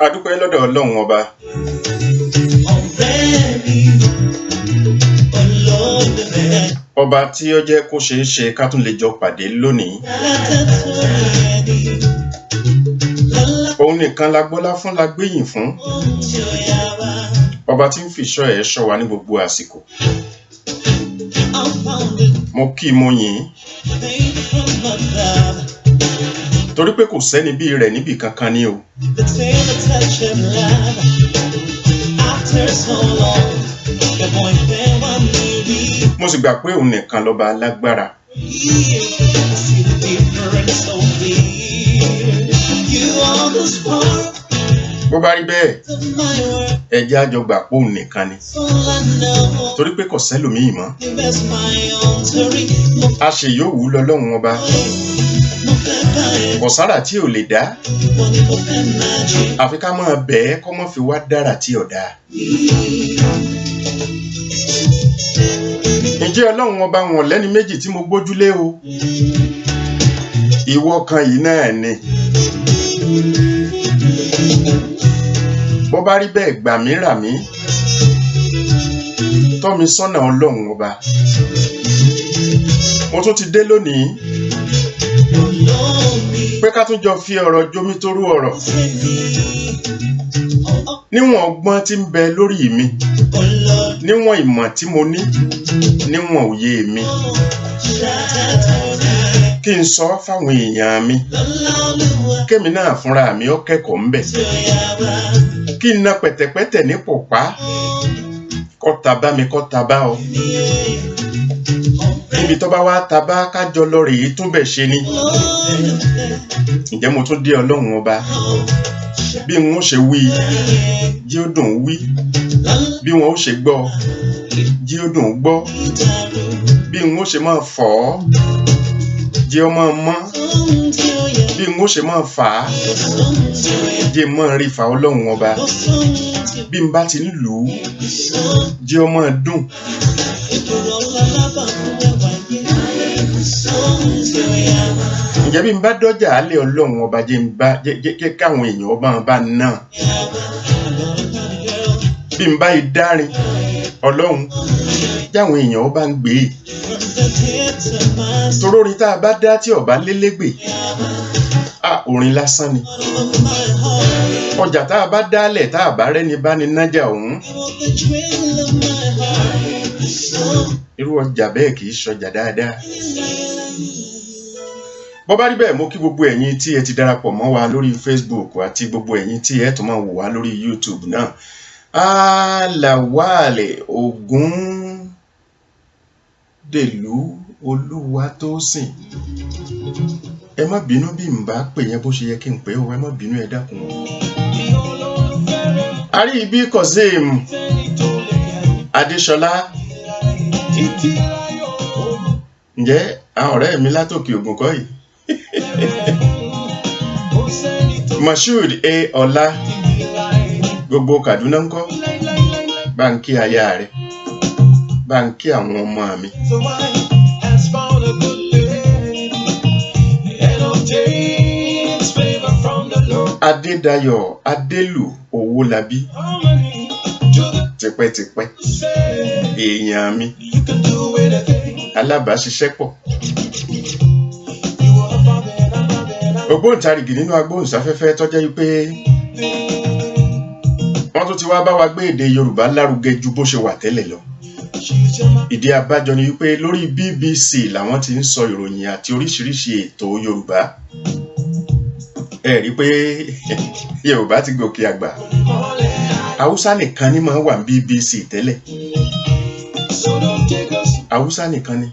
Adúpẹ́ lọ́dọ̀ Ọlọ́run ọba. Ọba tí ó jẹ́ kó ṣeé ṣe ká tún lè jọ pàdé lónìí. Òun nìkan la gbọ́lá fún, la gbéyìn fún. Ọba tí ń fìṣọ́ ẹ̀ ṣọ́ wa ní gbogbo àsìkò. Mo kí mo yìn. Torí pé kò sẹ́ni bí rẹ̀ níbì kankan ni o. Mo sì gbà pé òun nìkan lọ́ba alágbára. Bó bá rí bẹ́ẹ̀, ẹ jẹ́ a jọ gbà pé òun nìkan ni. Torí pé kò sẹ́lòmíì mọ́. A ṣe yóò wú lọ́lọ́run ọba. Kò sára tí ò lè dá. Àfi ká máa bẹ̀ẹ́ kó má fi wá dára tí ò dá. Ǹjẹ́ Ọlọ́run ọba wọn lẹ́ni méjì tí mo gbójúlé o? Ìwọ kan yìí náà ni. Bó bá rí bẹ́ẹ̀, gbà mí rà mí. Tọ́ mi sọ́nà Ọlọ́run ọba. Mo tún ti dé lónìí. Pé ká tún jọ fi ọ̀rọ̀ jomitoro ọ̀rọ̀. Níwọ̀n ọgbọ́n tí ń bẹ lórí mi. Níwọ̀n ìmọ̀ tí mo ní. Níwọ̀n òye mi. Kí n sọ fáwọn èèyàn mi. Kémi náà fúnra mi ó kẹ́kọ̀ọ́ ńbẹ̀. Kí n na pẹ̀tẹ̀pẹ̀tẹ̀ ní pòpá. Kọ́ta bá mi kọ́ta bá ọ. Níbi tó bá wá tabá kájọ lọ rèé tún bẹ̀ ṣe ni. Ǹjẹ́ mo tún dé Ọlọ́run ọba. Bí n ó ṣe wí, jí ó dùn wí. Bí wọn ó ṣe gbọ́, jí ó dùn gbọ́. Bí n ó ṣe máa fọ̀ ọ́, jí ó máa mọ́. Bí n ó ṣe máa fà á, jí máa rí fa Ọlọ́run ọba. Bí n bá ti ń lù ú, jí ó máa dùn. Ǹjẹ́ bí n bá dọ́jà alẹ́ Ọlọ́run ọba jẹ́ káwọn èèyàn ọba bá náà. Bí n bá ìdárin Ọlọ́run jáwọn èèyàn ọba ń gbé. Torórin tá a bá dá tí ọba lélégbè. Orin lásán ni. Ọjà tá a bá dálẹ̀ tá a bá rẹ́ni bá ní nájà òun. Irú ọjà bẹ́ẹ̀ kì í ṣọjà dáadáa. Bó bá rí bẹ́ẹ̀, mo kí gbogbo ẹ̀yin tí ẹ ti darapọ̀ mọ́ wa lórí Facebook àti gbogbo ẹ̀yin tí ẹ tún máa wò wá lórí YouTube náà. Alawale Ògúndèlú Olúwatósìn. Ẹ má bínú bí n bá pè yẹn bó ṣe yẹ kí n pè ó, ẹ má bínú ẹ dákun. Àríbí Kozim Adéṣọlá. Ǹjẹ́ àwọn ọ̀rẹ́ mi látòkè Ògùn kọ́ yìí? Moshood A. Ọlá gbogbo Kaduna ńkọ́? Bá ń kí aya rẹ̀, bá ń kí àwọn ọmọ mi. Adédayọ̀ Adélù Owólabí tipẹ́tipẹ́ èèyàn mi alábàáṣiṣẹ́pọ̀ ògbóǹtarìgì nínú agbóhùnsáfẹ́fẹ́ tó jẹ́ wípé wọ́n tún ti wá bá wa gbé èdè Yorùbá lárugẹ ju bó ṣe wà tẹ́lẹ̀ lọ. Ìdí abájọ ni wípé lórí BBC làwọn ti ń sọ ìròyìn àti oríṣiríṣi ètò Yorùbá. Ẹ rí pé Yorùbá ti gòkè àgbà. Haúsá nìkan ni máa wà ní BBC tẹ́lẹ̀. Haúsá nìkan ni.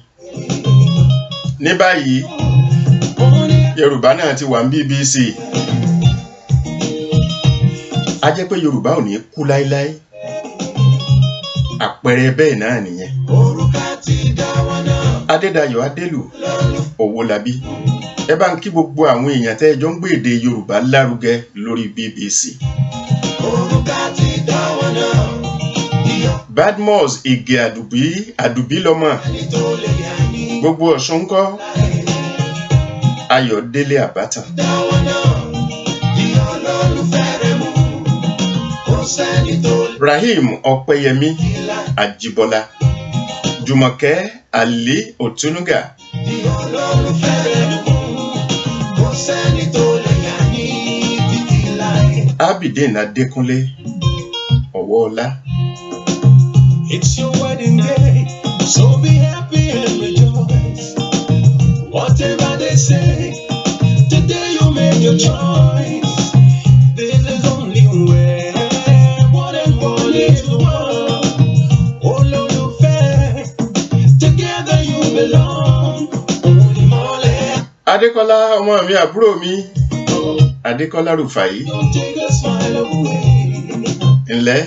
Ní báyìí Yorùbá náà ti wà ní BBC. A jẹ́ pé Yorùbá ò ní kú láíláí. Àpẹẹrẹ bẹ́ẹ̀ náà nìyẹn. Adédayọ̀ Adélù Owólabí. Ẹ bá ń kí gbogbo àwọn èèyàn tẹ́ jọ ń gbé èdè Yorùbá lárugẹ lórí BBC. Badmus Ige Àdùbí lọ́mọ. Gbogbo Ọ̀ṣun ńkọ́? Ayọ̀délé Àbátàn. Rahim Ọpẹ́yẹmí Àjíbọ́lá. Jùmọ̀kẹ́ Ali Òtúnúgà. Abidin Adékúnlé Ọwọ́ọlá. It's your wedding day, so be happy and rejoice. Whatever they say, today you make your choice. This is only way, one and one is one. Oh, Lord, fair, together you belong. Only more. Adékọ́lá ọmọ mi àbúrò mi. Adékọ́lá Rúfàyí. Don't take a smile away. Ǹlẹ́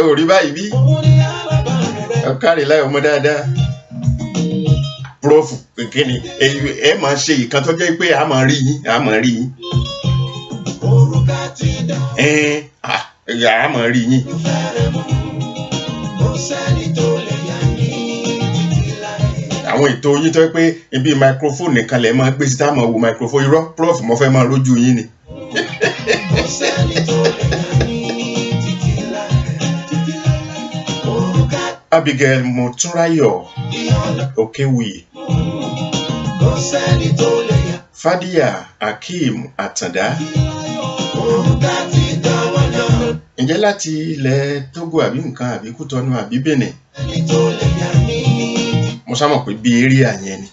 ò rí báyìí bí? Ọ̀kárí láì ọmọ dáadáa. Prọ́fù kíni ẹ máa ṣe ìkan tó jẹ́ pé a máa rí yín. A máa rí yín. Àwọn ètò yín tó jẹ́ pé ibi microphone nìkan lẹ̀ máa gbé sí tá máa wo microphone irọ́ Prof mo fẹ́ máa rójú yín ni. Abigail Motúnráyọ̀ Òkèwì. Fádíyà Akeem Àtàndá. Ǹjẹ́ láti ilẹ̀ Togo àbí nǹkan àbí Kútọ́nù àbí Benin? Mo sá mọ̀ pé bí area yẹn ni.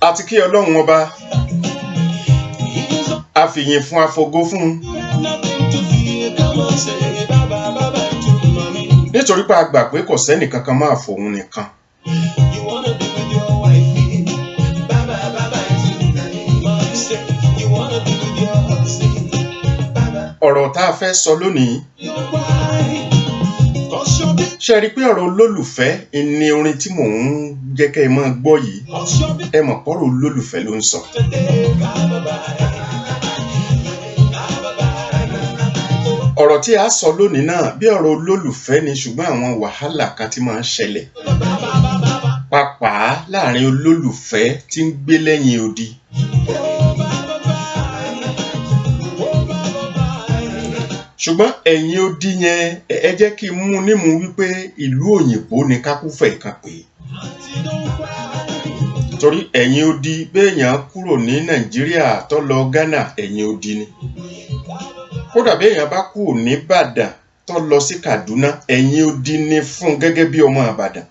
Àti kí Ọlọ́run ọba àfìyìn fún àfògo fún un. Nítorí pé a gbà pé kò sẹ́nì kankan máa fòun nìkan. Ọ̀rọ̀ tá a fẹ́ sọ lónìí. Ṣé rí pé ọ̀rọ̀ olólùfẹ́ ni orin tí mò ń jẹ́ kẹ́ ẹ máa gbọ́ yìí. Ẹ mọ̀ pọ̀rọ̀ olólùfẹ́ ló ń sọ. Ọ̀rọ̀ tí a sọ lónìí náà bí ọ̀rọ̀ olólùfẹ́ ni ṣùgbọ́n àwọn wàhálà kan tí máa ń ṣẹlẹ̀. Pàápàá láàrin olólùfẹ́ tí ń gbé lẹ́yìn odi. Ṣùgbọ́n ẹ̀yìn odi yẹn ẹ jẹ́ kí n mú nímú wípé ìlú òyìnbó ni kákúfẹ̀ kan pè. Torí ẹ̀yìn odi béèyàn kúrò ní Nàìjíríà tó lọ Ghana ẹ̀yìn odi ni. Kódà béèyàn bá kúrò ní Ìbàdàn tó lọ sí Kaduna ẹ̀yin odi ní fún gẹ́gẹ́ bí ọmọ Ìbàdàn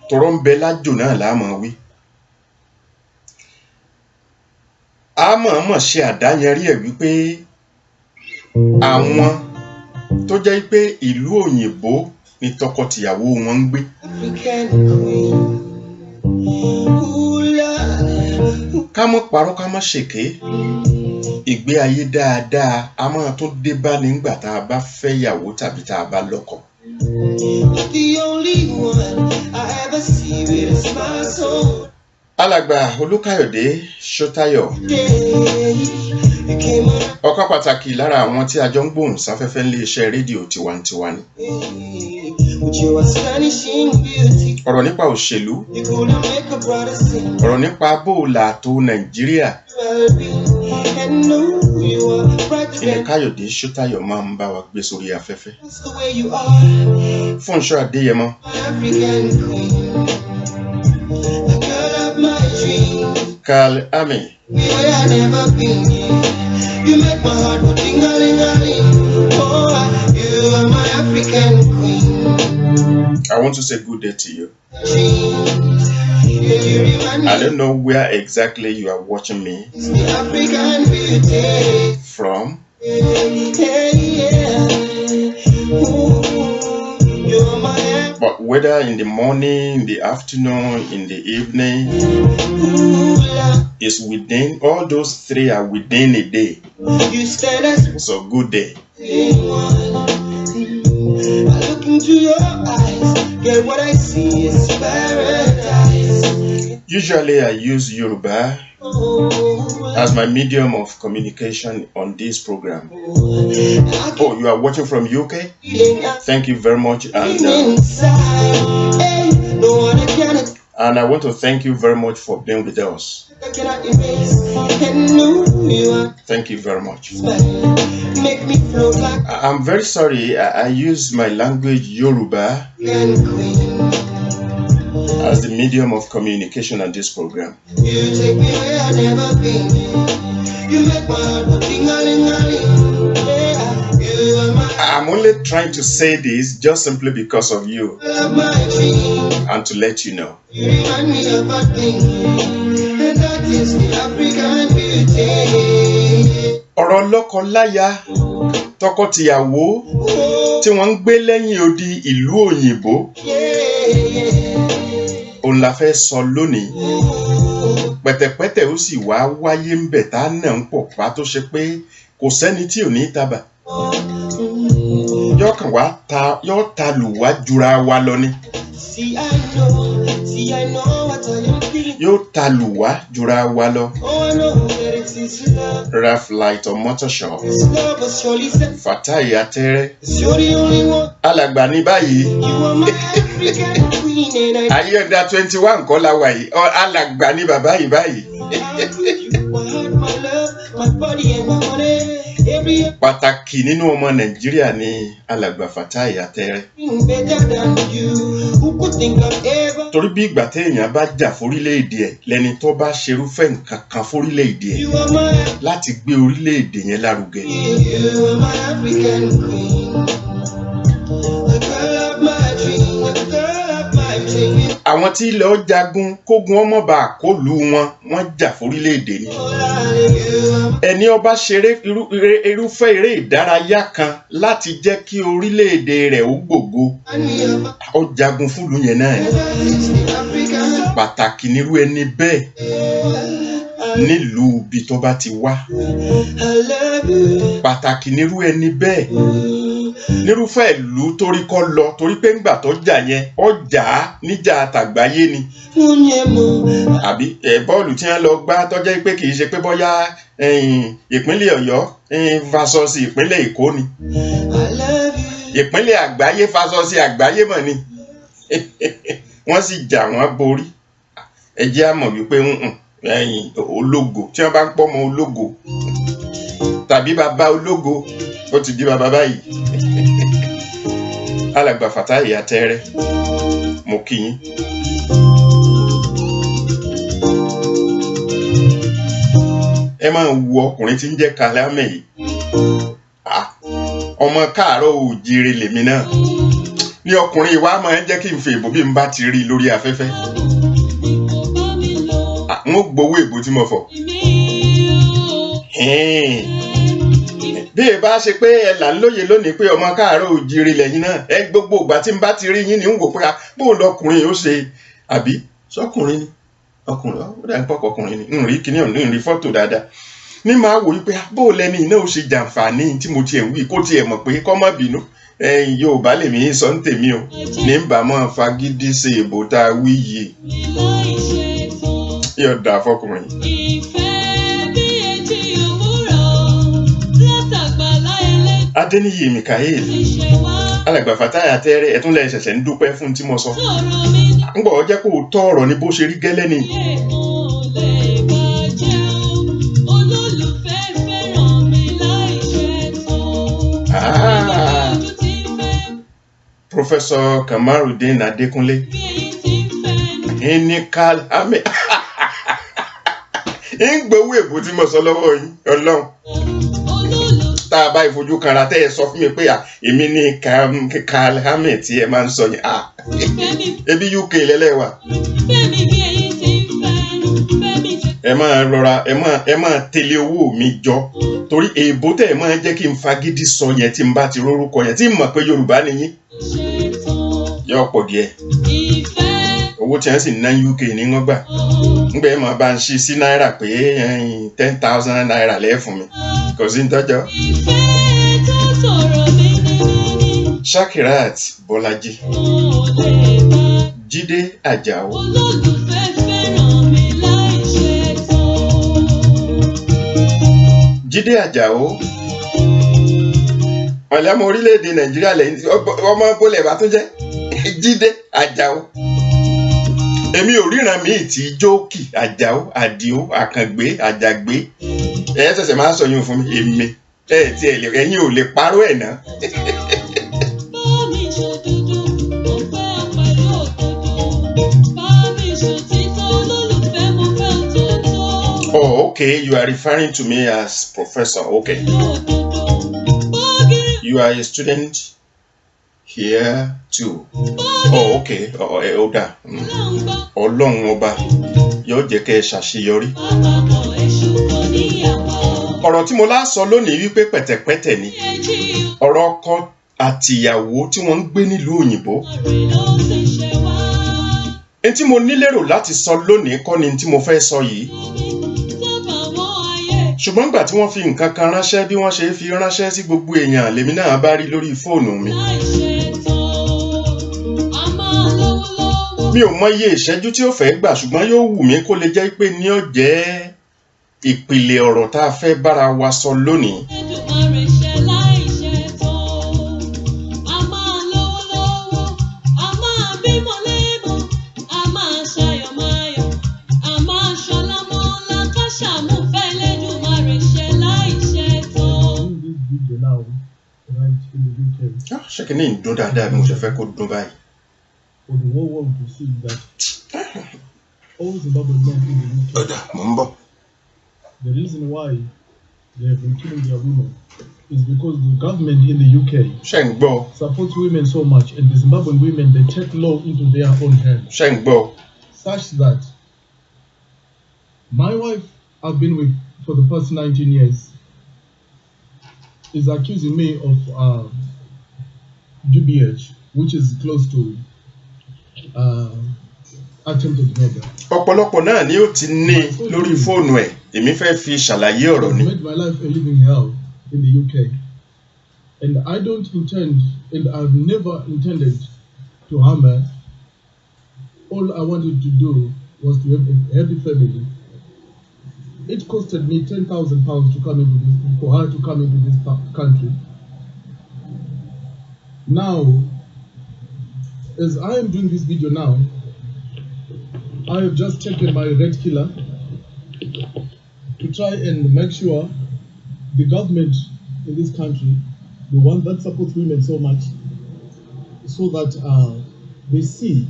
tọrọ ń bẹ lájò náà láàmọ̀ wí a mọ̀ ṣe àdáyẹrí ẹ̀ wípé àwọn tó jẹ́ pé ìlú òyìnbó ni tọkọtìyàwó wọn ń gbé ká mọ́ parọ́ ká mọ́ ṣèké ìgbé ayé dáadáa a máa tún dé bá nígbà tá a bá fẹ́ yàwó tàbí tá a bá lọ́kọ. Alàgbà Olúkáyọ̀dé Ṣótáyọ̀ ọ̀kan pàtàkì lára àwọn tí a jọ ń gbóhùn sáfẹ́fẹ́ nílé iṣẹ́ rédíò tiwantiwa ni. Ọ̀rọ̀ nípa òṣèlú, ọ̀rọ̀ nípa bóòlà tó Nàìjíríà. Ilẹ̀ Káyọ̀dé Ṣótáyọ̀ máa ń bá wa gbé sórí afẹ́fẹ́. Fúnṣọ́ Adéyẹmọ. Carl Ami. You make my heart go ting-a-ling-a-ling. Oh, you are my African queen. I want to say good day to you. I don't know where exactly you are watching me from. But whether in the morning, in the afternoon, in the evening, is within, all those three are within a day. So good day. I look into your eyes, girl, what I see is paradise. Usually I use Yoruba as my medium of communication on this program. Oh, you are watching from UK? Thank you very much. And I want to thank you very much for being with us. Thank you very much. I'm very sorry I use my language Yoruba as the medium of communication on this program. You take me where I've never been. You make my heart go ting-a-ling-a-ling. I'm only trying to say this just simply because of you and to let you know. You remind me of a thing, and that is the African beauty. Ọ̀rọ̀ lọ́kọ-láya tọkọ-tìyàwó tí wọ́n ń gbé lẹ́yìn odi ìlú òyìnbó òun la fẹ́ sọ lónìí. Pẹ̀tẹ̀pẹ̀tẹ̀ ó sì wá wáyé ń bẹ̀ tá náà ń pọ̀ pa tó ṣe pé kò sẹ́ni tí ò ní tábà. Yọ̀ọ̀kan wá ta lù wá jura wa lọ ni. Yóò ta lù wá jura wa lọ. Ralph Light or Motor Shop. Fatai Atẹ́rẹ́. Alàgbà ní báyìí. Ayé ọ̀dà 21 kọ́ la wà yìí. Alàgbà ní bàbá yìí báyìí. Pàtàkì nínú ọmọ Nàìjíríà ni Alàgbà Fatai Atẹ́rẹ́. Torí bí ìgbà téèyàn bá jà fórílẹ̀-èdè ẹ̀ lẹ́ni tó bá ṣerúfẹ́ nǹkan kan fórílẹ̀-èdè ẹ̀ láti gbé orílẹ̀-èdè yẹn lárugẹ. Àwọn tí ilẹ̀ ó jagun kógun ọmọ bá kólú wọ́n jà fórílẹ̀-èdè ni. Ẹni ó bá ṣeré irúfẹ́ eré ìdárayá kan láti jẹ́ kí orílẹ̀-èdè rẹ̀ ó gbògo ó jagun fúlùú yẹn náà ni. Pàtàkì nírú ẹni bẹ́ẹ̀ nílùú ibi tó bá ti wá. Pàtàkì nírú ẹni bẹ́ẹ̀ nírúfẹ́ ìlú torí kọ́ lọ torí pé ńgbà tó jà yẹn ọjà níjà àtàgbáyé ni. Àbí bọ́ọ̀lù tí wọ́n lọ gbá tọ́jẹ́ pé kì í ṣe pé bọ́yá ìpínlẹ̀ Ọ̀yọ́ versus ìpínlẹ̀ Èkó ni. Ìpínlẹ̀ àgbáyé versus àgbáyé mọ̀ ni. Wọ́n sì jà wọ́n borí. Ẹ jẹ́ á mọ̀ wípé ológo tí wọ́n bá ń pọ́ mọ́ ológo tàbí bàbá ológo ó ti di bàbá báyìí. Alàgbà Fatai Atẹ́rẹ́ mo kí yín. Ẹ máa wo ọkùnrin tí ń jẹ́ Kálámẹ̀ yìí. ọmọ káàárọ̀ oòjíire lèmi náà ní ọkùnrin wa máa ń jẹ́ kí n fi èbó bí n bá ti rí lórí afẹ́fẹ́ n ó gbowó èbó tí mo fọ̀ bí ẹ bá ṣe pé ẹ là ń lóye lónìí pé ọmọ káàárọ̀ oòjíire lẹ́yìn náà ẹ gbogbo ìgbà tí n bá ti rí yín ni ń wò pé bó lọkùnrin yóò ṣe àbí sọkùnrin ni ọkùnrin ó dà ń pọ̀pọ̀ ọkùnrin ni n rí kíní ọ̀nà n rí fọ́tò dáadáa ní máa wò wípé bó lẹni iná ó ṣe jàǹfààní tí mo tiẹ̀ ń wí kó tiẹ̀ mọ̀ pé kọ́ mọ́ bínú Yorùbá lèmi sọ ń tèmi o ní bá mọ́ fagídí ṣe èbó tá a wí yìí yóò dà fọkùnrin. Adéníyì Mikael alàgbà Fatai Atẹ́rẹ́ ẹ̀tún lẹ́yìn ṣẹ̀ṣẹ̀ ń dúpẹ́ fún tí mo sọ ń gbọ́ jẹ́ kó tọ́ ọ̀rọ̀ ní bó ṣe rí gẹ́lẹ́ ni. Professor Kamarudin Adékúnlé ẹni Karl Ahmed ń gbowó èbó tí mo sọ lọ́wọ́ yín Ọlọ́run tá a bá ìfojú kanra tẹ́ ẹ sọ fún mi pé èmi ní Karl Ahmed tí ẹ máa ń sọ yẹn ebi UK lẹ́lẹ́wà ẹ máa rọra ẹ máa tẹ̀lé owó mi jọ torí èèbó tẹ́ ẹ máa jẹ́ kí n fagídí sọ yẹn tí n bá ti rórúkọ yẹn tí n mọ̀ pé Yorùbá nìyí yọ pọ̀ díẹ̀ owó tí wọ́n sì ná UK ní wọ́n gbà ńgbẹ́ ẹ̀ máa bá ń ṣí sí náírà pé 10,000 naira lẹ́ẹ̀ fún mi kò sí ń tọ́jọ́. Shakirat Bọ́lájí Jídé Àjàó Jídé Àjàó ọ̀lẹ́mọ orílẹ̀-èdè Nàìjíríà lẹ́yìn ọmọ bólẹ̀ bá tún jẹ́ Jídé Àjàó èmi ò ríran míì tí Jókì Àjàó Àdìó Àkàngbé Àjàgbé ẹ ṣẹ̀ṣẹ̀ máa ń sọ yín fún mi èmi tí ẹ̀yin ò lè parọ́ ẹ̀ náà. Oh, okay, you are referring to me as professor. Okay. You are a student here too. Oh, okay. Ọ̀dà. Ọlọ́run ọba yóò jẹ́ kẹ́ ẹ ṣàṣeyọrí. Ọ̀rọ̀ tí mo lá sọ lónìí wípé pẹ̀tẹ̀pẹ̀tẹ̀ ni. Ọ̀rọ̀ ọkọ àtìyàwó tí wọ́n ń gbé nílùú òyìnbó. Ẹni tí mo nílérò láti sọ lónìí kọ́ ni tí mo fẹ́ sọ yìí. Ṣùgbọ́n nígbà tí wọ́n fi nǹkan kan ránṣẹ́ bí wọ́n ṣe fi ránṣẹ́ sí gbogbo èèyàn lèmi náà bá rí lórí fóònù mi. Mi ò mọ iye ìṣẹ́jú tí ó fẹ́ gbà ṣùgbọ́n yóò wù mí kó lè jẹ́ pé ní ó jẹ́ ìpìlẹ̀ ọ̀rọ̀ tá a fẹ́ bára wa sọ lónìí. Ṣé kí ni ìdún dáadáa bí mo ṣe fẹ́ kó dún báyìí? For the whole world to see that all Zimbabwean men in the UK. Ọ̀dà mò ń bọ̀. The reason why they have been killing their women is because the government in the UK Ṣé ń gbọ́? supports women so much, and the Zimbabwean women they take law into their own hands. Ṣé ń gbọ́? Such that my wife I've been with for the past 19 years is accusing me of GBH, which is close to attempted murder. Ọ̀pọ̀lọpọ̀ náà ni ó ti ní lórí fóònù ẹ̀. Èmi fẹ́ fi ṣàlàyé ọ̀rọ̀ ni. I've made my life a living hell in the UK, and I don't intend, and I've never intended to harm her. All I wanted to do was to have a happy family. It costed me £10,000 to come into this, for her to come into this country. Now, as I am doing this video now, I have just taken my red killer to try and make sure the government in this country, the one that supports women so much, so that they see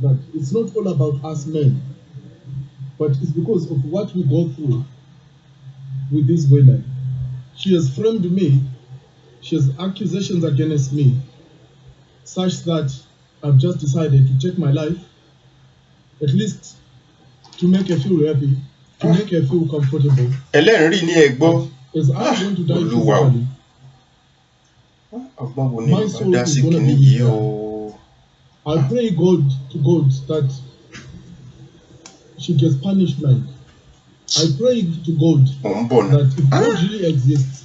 that it's not all about us men, but it's because of what we go through with these women. She has framed me. she has accusations against me, such that I've just decided to take my life, at least to make her feel happy, to make her feel comfortable. ẹlẹ́rìí ní ẹgbọ́ As I'm going to die Olúwa o. physically, ọgbọ́n wo ni My ìbá soul dá is sí gonna kìíní be yìí with o. I pray God to God that she gets punishment. I pray to God Mò ń bọ̀ náà. that if God really exists,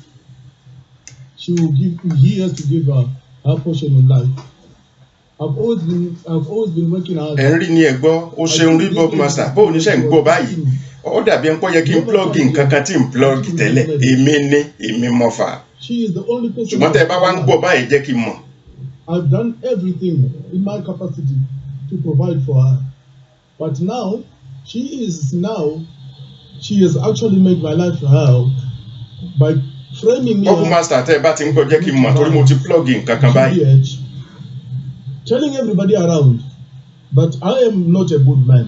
He has to give her portion in life. I've always been working hard. ẹ̀ ń rí ní ẹgbọ́ ó ṣeun rí Bob Master bó oníṣẹ́ ń gbọ́ báyìí ó dàbí ẹ̀ ń pọ́ yẹ kí n plug nǹkan kan tí n plug tẹ́lẹ̀ èmi mọ̀fà She is the only person. ṣùgbọ́n tẹ́ ẹ bá wá ń gbọ́ báyìí jẹ́ kí n mọ̀. I've done everything in my capacity to provide for her. But now, she has actually made my life hell by framing me Bob Master tẹ́ ẹ bá ti ń gbọ́ jẹ́ kí n mọ̀ torí mo ti plug nǹkan kan báyìí. telling everybody around that I am not a good man.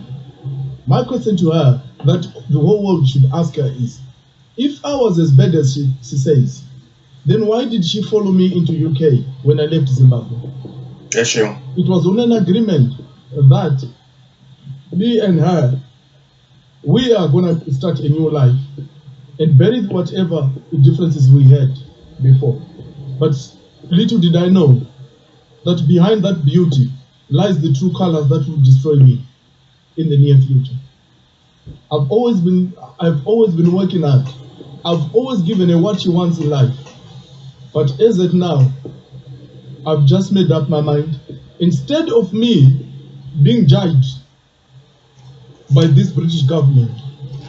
My question to her that the whole world should ask her is, if I was as bad as she says, then why did she follow me into UK when I left Zimbabwe? Ẹ ṣeun. It was on an agreement that me and her, we are going to start a new life and bury whatever differences we had before. But little did I know that behind that beauty lies the true colors that will destroy me in the near future. I've always been working hard. I've always given her what she wants in life. But as it now, I've just made up my mind. Instead of me being judged by this British government,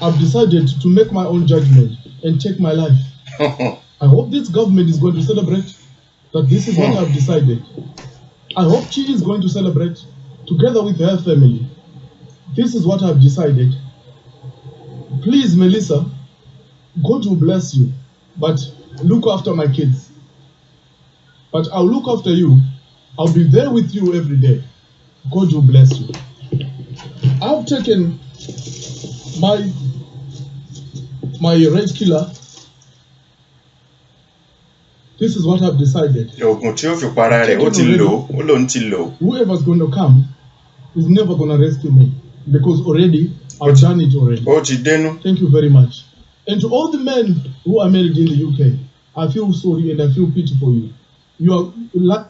I've decided to make my own judgment and take my life. I hope this government is going to celebrate that this is what I've decided. I hope she is going to celebrate together with her family. This is what I've decided. Please, Melissa, God will bless you, but look after my kids. But I'll look after you. I'll be there with you every day. God will bless you. I've taken my red killer. This is what I've decided. Oògùn tí ó fi para rẹ̀ ó ti lò ó lòun ti lò. Whoever's going to come is never going to rescue me because already I've done it already. Ó ti dénú. Thank you very much. And to all the men who are married in the UK, I feel sorry and I feel pity for you. You are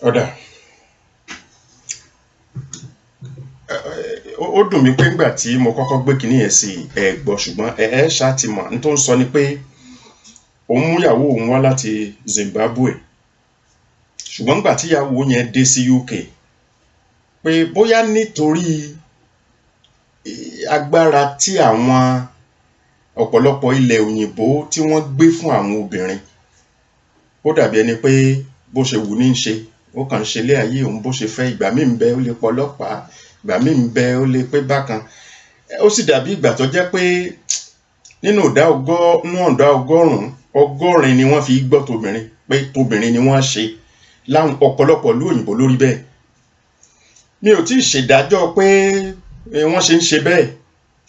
Ọ̀dà. Ó dùn mí pé ńgbà tí mo kọ́kọ́ gbé kinní yẹn sí ẹ gbọ́ ṣùgbọ́n ẹ ṣáà ti mọ̀ n tó ń sọ ni pé òun mú ìyàwó òun wá láti Zimbabwe ṣùgbọ́n ńgbà tí ìyàwó yẹn dé sí UK pé bóyá nítorí agbára tí àwọn ọ̀pọ̀lọpọ̀ ilẹ̀ òyìnbó tí wọ́n gbé fún àwọn obìnrin ó dàbí ẹni pé bó ṣe wù ní ṣe ó kàn ṣe lé ayé òun bó ṣe fẹ́ ìgbà míì ń bẹ ó lè pọlọ́pàá ìgbà míì ń bẹ ó lè pé bákan ó sì dàbí ìgbà tó jẹ́ pé nínú ìdá ọgọ́rin ni wọ́n fi gbọ́ tobìnrin pé tobìnrin ni wọ́n ṣe láwọn ọ̀pọ̀lọpọ̀ ìlú òyìnbó lórí bẹ́ẹ̀ mi ò tí ì ṣèdájọ́ pé wọ́n ṣe ń ṣe bẹ́ẹ̀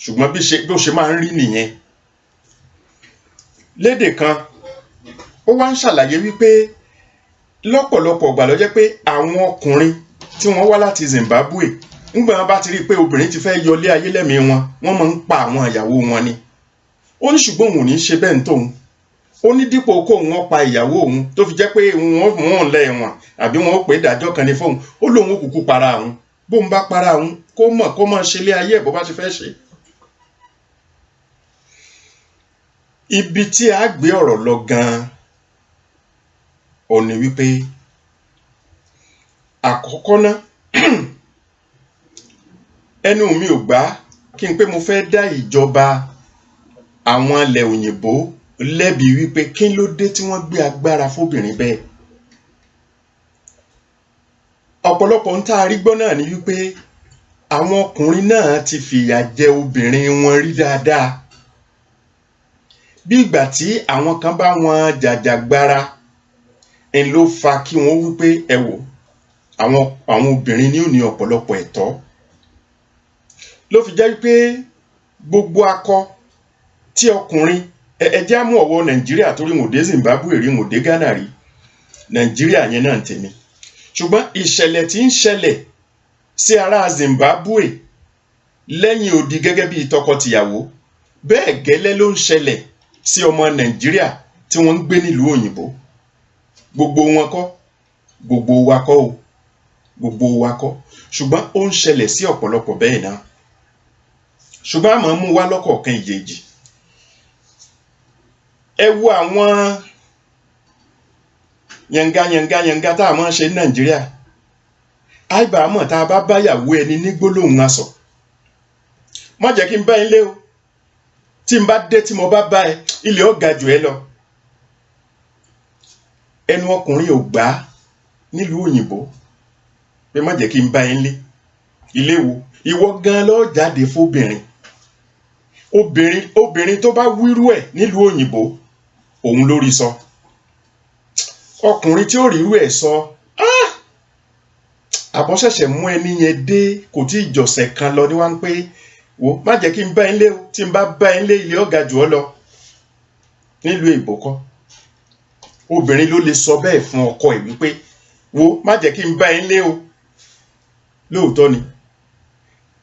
ṣùgbọ́n bí ó ṣe máa ń rí nìyẹn lédè kan ó wá ń ṣàlàyé wípé lọ́pọ̀lọpọ̀ ìgbà ló jẹ́ pé àwọn ọkùnrin tí wọ́n wá láti Zimbabwe nígbà wọn bá ti rí i pé obìnrin ti fẹ́ yọlé ayé lẹ́mìí wọn wọ́n máa ń pa àwọn ìyàwó wọn ni ó ní ṣùgbọ́n òun ò ní ṣe bẹ́ẹ̀ ń tóun ó ní dípò kó òun pa ìyàwó òun tó fi jẹ́ pé wọ́n mú òun lẹ́ẹ̀wọ̀n àbí wọ́n ó pè é dájọ́ kan ní fóun ó lóun ó kúkú para òun bóun bá para òun kó mọ̀ ṣe lé ayé ẹ̀ bó bá ti fẹ́ ṣe. Ibi tí a gbé ọ̀rọ̀ lọ gan-an ò ní wípé àkọ́kọ́ ná ẹnu mi ò gbà kí n pé mo fẹ́ dá ìjọba àwọn ilẹ̀ òyìnbó lẹ́bi wípé kí ló dé tí wọ́n gbé agbára fóbìnrin bẹ́ẹ̀. Ọ̀pọ̀lọpọ̀ ń tá a rí gbọ́ náà ni wípé àwọn ọkùnrin náà ti fìyà jẹ obìnrin wọn rí dáadáa bí ìgbà tí àwọn kan bá wọn jàjàgbara ń ló fa kí wọ́n wípé ẹ wò àwọn obìnrin ní ò ní ọ̀pọ̀lọpọ̀ ẹ̀tọ́ ló fi jẹ́ wípé gbogbo akọ tí ọkùnrin ẹ jẹ́ á mú ọ̀wọ́ Nàìjíríà torí mo dé Zimbabwe rí mo dé Ghana rí Nàìjíríà yẹn náà ń tèmi ṣùgbọ́n ìṣẹ̀lẹ̀ tí ń ṣẹlẹ̀ sí ará Zimbabwe lẹ́yìn odi gẹ́gẹ́ bí tọkọtìyàwó bẹ́ẹ̀ gẹ́lẹ́ ló ń ṣẹlẹ̀ sí ọmọ Nàìjíríà tí wọ́n ń gbé nílùú òyìnbó gbogbo wọn kọ́ gbogbo wa kọ́ o gbogbo wa kọ́ ṣùgbọ́n ó ń ṣẹlẹ̀ sí ọ̀pọ̀lọpọ̀ bẹ́ẹ̀ náà ṣùgbọ́n àmọ́ mú wá lọ́kọ̀ọ̀kan ìjèjì ẹ wo àwọn yanga tá a máa ṣe ní Nàìjíríà àìbámọ̀ tá a bá báyàwó ẹni ní gbólóhùn asọ̀ má jẹ́ kí n bá yín lé o tí n bá dé tí mo bá bá ẹ ilé ó ga jù ẹ lọ ẹnu ọkùnrin ò gbà nílùú òyìnbó pé má jẹ́ kí n bá yín lé ilé wo ìwọ gan ló jáde fóbìnrin obìnrin tó bá wírú ẹ̀ nílùú òyìnbó òun lórí sọ ọkùnrin tí ó rírú ẹ̀ sọ àbọ̀ṣẹ̀ṣẹ̀ mú ẹni yẹn dé kò tí ì jọ̀sẹ̀ kan lọ ní wá ń pé wo má jẹ́ kí n bá yín lé o tí n bá bá yín lé ilé ó ga jù ọ́ lọ nílùú èbó kọ́ obìnrin ló lè sọ bẹ́ẹ̀ fún ọkọ ẹ̀ wípé wo má jẹ́ kí n bá yín lé o lóòótọ́ ni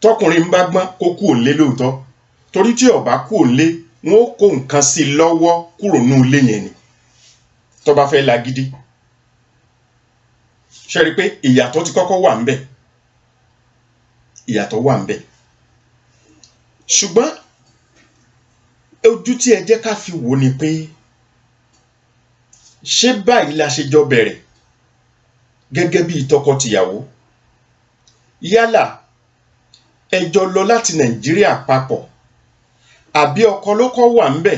tọkùnrin ń bá gbọ́n kó kú òǹlé lóòótọ́ torí tí ó bá kú òǹlé wọn ó kó nǹkan sí i lọ́wọ́ kúrò nínú ilé yẹn ni tó bá fẹ́ lágídí ṣe rí i pé ìyàtọ̀ ti kọ́kọ́ wà ńbẹ̀ ìyàtọ̀ wà ńbẹ̀ ṣùgbọ́n ojú tí ẹ jẹ́ ká fi wò ni pé ṣé báyìí la ṣe jọ bẹ̀rẹ̀ gẹ́gẹ́ bí tọkọtìyàwó yálà ẹ jọ lọ láti Nàìjíríà papọ̀ àbí ọkọ ló kọ́ wà ńbẹ̀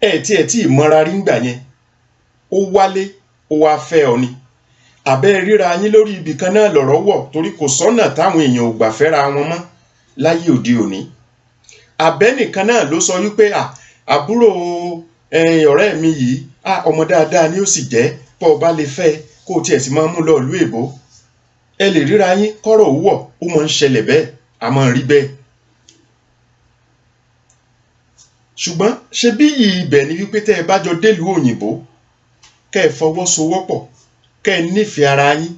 ẹ tí ìmọ̀ra rí ńgbà yẹn ó wálé ó wá fẹ́ ọ ni àbẹ́ ríra yín lórí ibì kan náà lọ̀rọ̀ wọ̀ torí kò sọ́nà táwọn èèyàn ò gbà fẹ́ra wọn mọ́ láyé òde òní àbẹ́ nìkan náà ló sọ wípé àbúrò ọ̀rẹ́ mi yìí ọmọ dáadáa ni ó sì jẹ́ pọ̀ bá lè fẹ́ kó o tiẹ̀ sì máa mú lọ ìlú èbó ẹ lè ríra yín kọ́rọ̀ òwúwọ̀ ó máa ń ṣẹlẹ̀ bẹ́ẹ̀ a máa ń rí bẹ́ẹ̀ ṣùgbọ́n ṣe bí ibẹ̀ ni wípé tẹ́ ẹ bá jọ délùú òyìnbó kẹ́ ẹ fọwọ́sowọ́pọ̀ kẹ́ ẹ nífẹ̀ẹ́ ara yín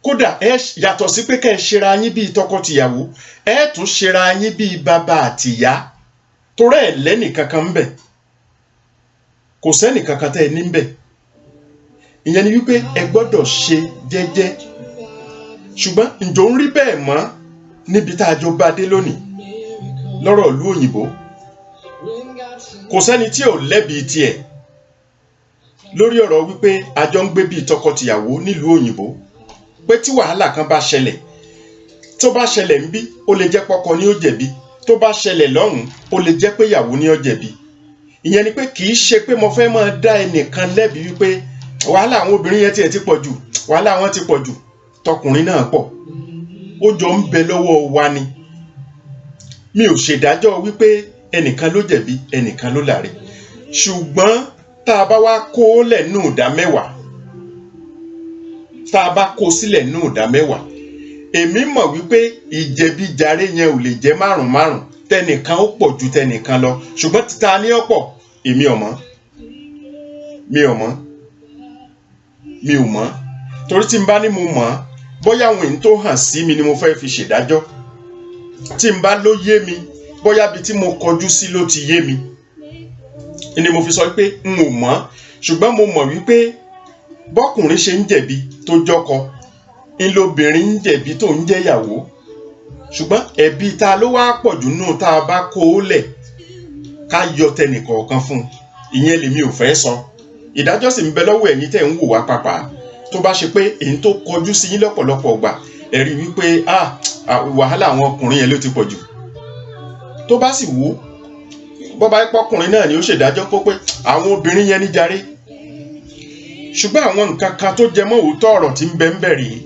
kódà ẹ yàtọ̀ sí pé kẹ́ ẹ ṣera yín bíi tọkọtìyàwó ẹ tún ṣera yín bíi bàbá àtìyá torí ẹ lẹ́nìkankan ń bẹ̀ kò sẹ́nìkankan tẹ́ ẹ ní ń bẹ̀ ìyẹn ni wípé ẹ gbọ́dọ̀ ṣe jẹ́jẹ́ ṣùgbọ́n ǹjọ́ ń rí bẹ́ẹ̀ mọ́ níbi tá a jọ bá dé lónìí lọ́rọ̀ ìlú òyìnbó kò sẹ́ni tí ò lẹ́bi tiẹ̀ lórí ọ̀rọ̀ wípé a jọ ń gbé bíi tọkọtìyàwó nílùú òyìnbó pé tí wàhálà kan bá ṣẹlẹ̀ tó bá ṣẹlẹ̀ ń bí ó lè jẹ́ pọ́kọ ni ó jẹ̀bi tó bá ṣẹlẹ̀ lọ́hùn ó lè jẹ́ pé ìyàwó ni ó jẹ̀bi ìyẹn ni pé kì í ṣe pé mo fẹ́ máa dá ẹnìkan lẹ́bi wípé wàhálà àwọn obìnrin yẹn tiẹ̀ ti pọ̀ jù wàhálà wọn ti pọ̀ jù tọkùnrin náà pọ̀ ó jọ ń bẹ lọ́wọ́ wa ni mi ò ṣèdájọ́ wípé ẹnìkan ló jẹ̀bi ẹnìkan ló láre ṣùgbọ́n tá a bá wá kó lẹ̀ nù ìdá mẹ́wàá tá a bá kó sílẹ̀ nù ìdá mẹ́wàá èmi mọ̀ wípé ìjẹ̀bíjàre yẹn ò lè jẹ́ márùn-márùn tẹnìkan ó pọ̀ ju tẹnìkan lọ ṣùgbọ́n títa ní ọ̀pọ̀ èmi ò mọ̀ torí tí n bá ní mo mọ̀ bóyá àwọn èyí tó hàn sí mi ni mo fẹ́ fi ṣèdájọ́ tí n bá ló yé mi bóyá bí tí mo kọjú sí ló ti yé mi ni mo fi sọ pé n ò mọ̀ ṣùgbọ́n mo mọ̀ wípé bọ́kùnrin ṣe ń jẹ̀bi tó jọ́kọ ńlọbìnrin ń jẹ̀bi tó ń jẹ́yàwó ṣùgbọ́n ẹ̀bi ta ló wá pọ̀ jù nù tá a bá kó o lẹ̀ ká yọ tẹnìkọ̀ọ̀kan fún ìyẹn lèmi ò fẹ́ sọ ìdájọ́ sì ń bẹ lọ́wọ́ ẹ̀yin tẹ̀ ń wò wá pàpà tó bá ṣe pé èyí tó kọjú sí yín lọ́pọ̀lọpọ̀ gbà ẹ rí wípé wàhálà àwọn ọkùnrin yẹn ló ti pọ̀ jù tó bá sì wò bọ́bá pọ́kùnrin náà ni ó ṣèdájọ́ pé àwọn obìnrin yẹn ní jàre ṣùgbọ́n àwọn nǹkan kan tó jẹ mọ́ òótọ́ ọ̀rọ̀ tí ń bẹ ń bẹ̀ rèé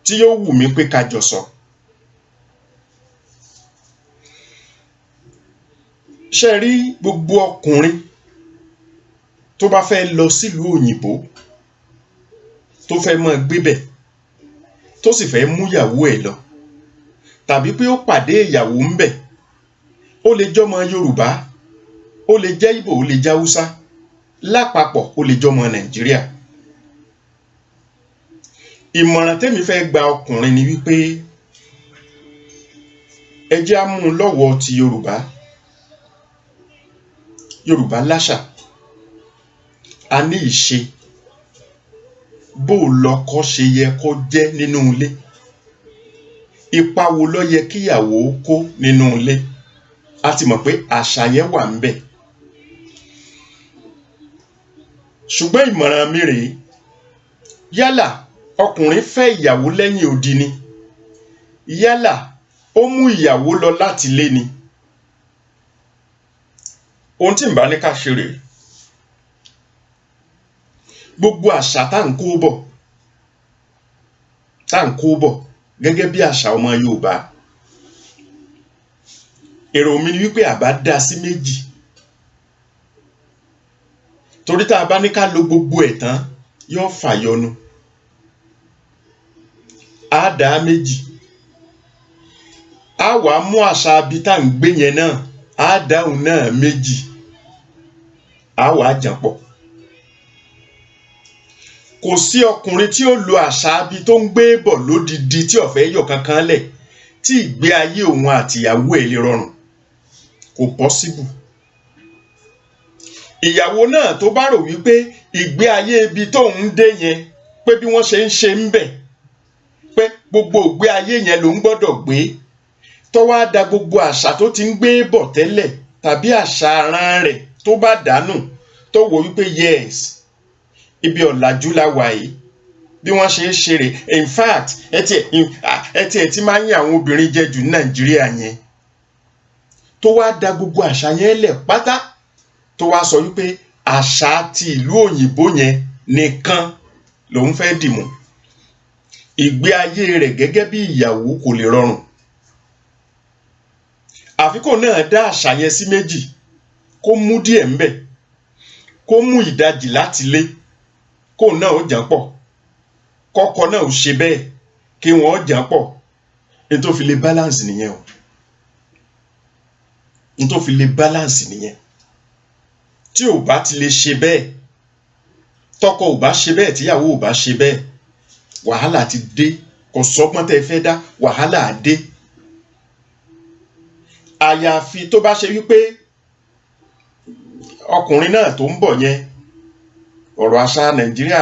tí yóò wù mí pé ká jọ sọ. ṣe rí gbogbo ọkùnrin tó bá fẹ́ lọ sílùú òyìnbó tó fẹ́ máa gbébẹ̀ tó sì fẹ́ mú ìyàwó ẹ̀ lọ tàbí pé ó pàdé ìyàwó ń bẹ̀ ó lè jọmọ Yorùbá ó lè jẹ́ Ìgbò, ó lè jẹ́ Haúsá, lápapọ̀ ó lè jọmọ Nàìjíríà. Ìmọ̀ràn tèmi fẹ́ gba ọkùnrin ni wípé ẹ jẹ́ á mú un lọ́wọ́ ti Yorùbá. Yorùbá láṣà, a ní ìṣe, bó lọkọ ṣe yẹ kó jẹ́ nínú ilé, ipa wo ló yẹ kíyàwó kó nínú ilé. A ti mọ̀ pé àṣà yẹn wà ń bẹ̀. Ṣùgbọ́n ìmọ̀ràn mi rèé, yálà ọkùnrin fẹ́ ìyàwó lẹ́yìn odi ni, yálà ó mú ìyàwó lọ láti ilé ni. Ohun tí n bá ní ká ṣe rèé, gbogbo àṣà tá ń kó bọ̀ gẹ́gẹ́ bí àṣà ọmọ Yorùbá, èrò mi ni wípé àbá dá sí méjì. Torí tá a bá ní ká lo gbogbo ẹ̀ tán yóò fàyọnu. Á dá méjì. Á wàá mú àṣà abi tá ń gbé yẹn náà, á dáhùn náà méjì. Á wàá jàn pọ̀. Kò sí ọkùnrin tí ó lo àṣà abi tó ń gbé bọ̀ lódidi tí ó fẹ́ yọ kankan lẹ̀ tí ìgbé ayé òun àtìyàwó ẹ̀ lè rọrùn. Kò possible. Ìyàwó náà tó bá rò wípé ìgbé ayé ibi tó ń dé yẹn pé bí wọ́n ṣe ń ṣe ń bẹ̀, pé gbogbo ìgbé ayé yẹn ló ń gbọ́dọ̀ gbé, tó wá da gbogbo àṣà tó ti ń gbé bọ̀ tẹ́lẹ̀ tàbí àṣà aràn rẹ̀ tó bá dànù, tó wò wípé yes, ibi ọ̀làjú la wà yìí, bí wọ́n ṣe ń ṣe rè. In fact, ẹ tiẹ̀ ti máa ń yín àwọn obìnrin jẹ jù ní Nàìjíríà yẹn, tó wá da gbogbo àṣà yẹn lẹ̀ pátá, tó wá sọ wípé àṣà ti ìlú òyìnbó yẹn nìkan lòun fẹ́ dìmú. Ìgbé ayé rẹ̀ gẹ́gẹ́ bí ìyàwó kò lè rọrùn. Àfikún náà dá àṣà yẹn sí méjì, kó mú díẹ̀ ńbẹ̀, kó mú ìdajì láti lé, kó náà ó jàn pọ̀, kọ́kọ́ náà ó ṣe bẹ́ẹ̀, kí wọ́n ó jàn pọ̀. Ní tó fi lè balance nìyẹn o. Ní tó fi lè balance nìyẹn. Tí ò bá ti lè ṣe bẹ́ẹ̀, tọkọ ò bá ṣe bẹ́ẹ̀, tíyàwó ò bá ṣe bẹ́ẹ̀, wàhálà ti dé. Kò sọ́gbọ́n tẹ́ fẹ́ dá, wàhálà á dé. Àyàfi tó bá ṣe wípé ọkùnrin náà tó ń bọ̀ yẹn, ọ̀rọ̀ àṣà Nàìjíríà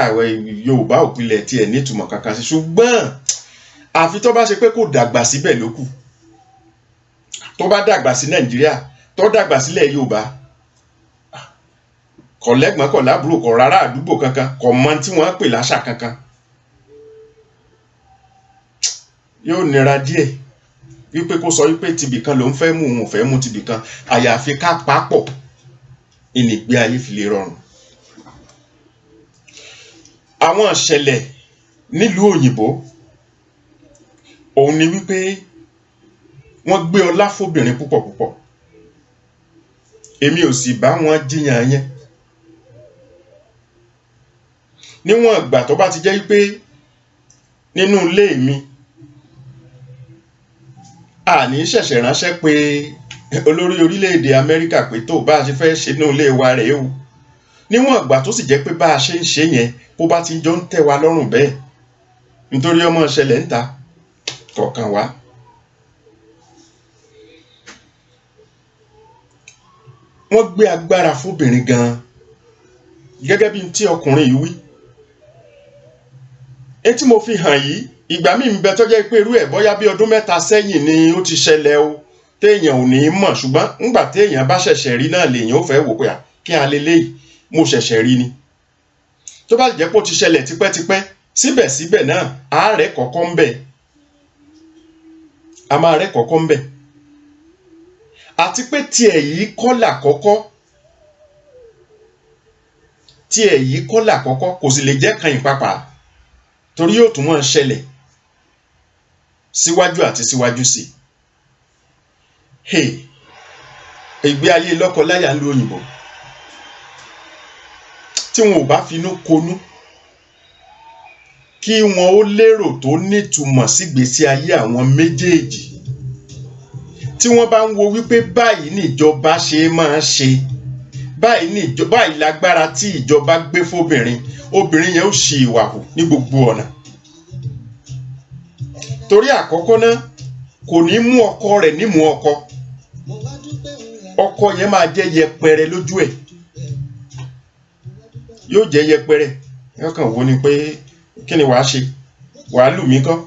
Yorùbá òpìlẹ̀ tiẹ̀ nítumọ̀ kankan sí. Ṣùgbọ́n àfi tó bá ṣe pé kò dàgbà síbẹ̀ lókù. Tó bá dàgbà sí Nàìjíríà, tó dàgbà sílẹ̀ Yorùbá, kò lẹ́gbọ́n kò lábúrò kò rárá àdúgbò kankan, kò mọ tí wọ́n pè láṣà kankan, yóò nira díẹ̀ wípé kó sọ wípé tibìkan ló ń fẹ́ mú, òun ò fẹ́ mú tibìkan. Àyàfi ká papọ̀, ìnìgbé ayé fi lè rọrùn. Àwọn ìṣẹ̀lẹ̀ nílùú òyìnbó òun ni wípé wọ́n gbé ọlá fóbìnrin púpọ̀ púpọ̀. Èmi ò sì bá wọn jiyàn yẹn. Níwọ̀n ìgbà tó bá ti jẹ́ wípé nínú ilé mi àní ṣẹ̀ṣẹ̀ ránṣẹ́ pé olórí orílẹ̀-èdè Amẹ́ríkà pé tó bá a ṣe fẹ́ ṣe nínú ilé wa rèé o. Níwọ̀n ìgbà tó sì jẹ́ pé bá a ṣe ń ṣe yẹn bó bá ti jọ ń tẹ́ wa lọ́rùn bẹ́ẹ̀, nítorí ọmọ ìṣẹ̀lẹ̀ ń ta kọ̀ọ̀kan wá. Wọ́n gbé agbára fóbìnrin gan-an gẹ́gẹ́ bí tí ọkùnrin yìí wí. Etí mo fi hàn yìí, ìgbà míì ń bẹ tó jẹ́ pé irú ẹ̀ bóyá bí ọdún 3 sẹ́yìn ni ó ti ṣẹlẹ̀ o, téèyàn ò ní mọ̀. Ṣùgbọ́n ńgbà téèyàn bá ṣẹ̀ṣẹ̀ rí náà lèèyàn ó fẹ́ wò pé kí a leléyìí, mo ṣẹ̀ṣẹ̀ rí ni. Tó bá jẹ́ pé ó ti ṣẹlẹ̀ tipẹ́tipẹ́, síbẹ̀síbẹ̀ náà àárẹ̀ kọ̀ọ̀kan ń bẹ. A máa rẹ́ kọ̀ọ̀kan ń bẹ. Àti pé tiẹ̀ yìí kọ́ làkọ́kọ́, tiẹ̀ yìí kọ́ làkọ́kọ́, kò sì lè jẹ́ kan ìpapà, torí yóò tún máa ṣẹlẹ̀ síwájú àti síwájú sí. Ìgbé ayé lọ́kọ-láyà ń lu òyìnbó tí wọn ò bá finú konú, kí wọn ó lérò tó nítumọ̀ sígbésí ayé àwọn méjèèjì, tí wọ́n bá ń wo wípé báyìí níjọba ṣe máa ṣe, báyìí lágbára tí ìjọba gbé fóbìnrin, obìnrin yẹn ó ṣì ìwà hù ní gbogbo ọ̀nà. Torí àkọ́kọ́ náà kò ní mú ọkọ rẹ̀ nímú ọkọ yẹn máa jẹ́ yẹpẹrẹ lójú ẹ̀, yóò jẹ́ yẹpẹrẹ. Yọkàn wo ni pé kí ni wàá ṣe, wàá lù mí kọ́.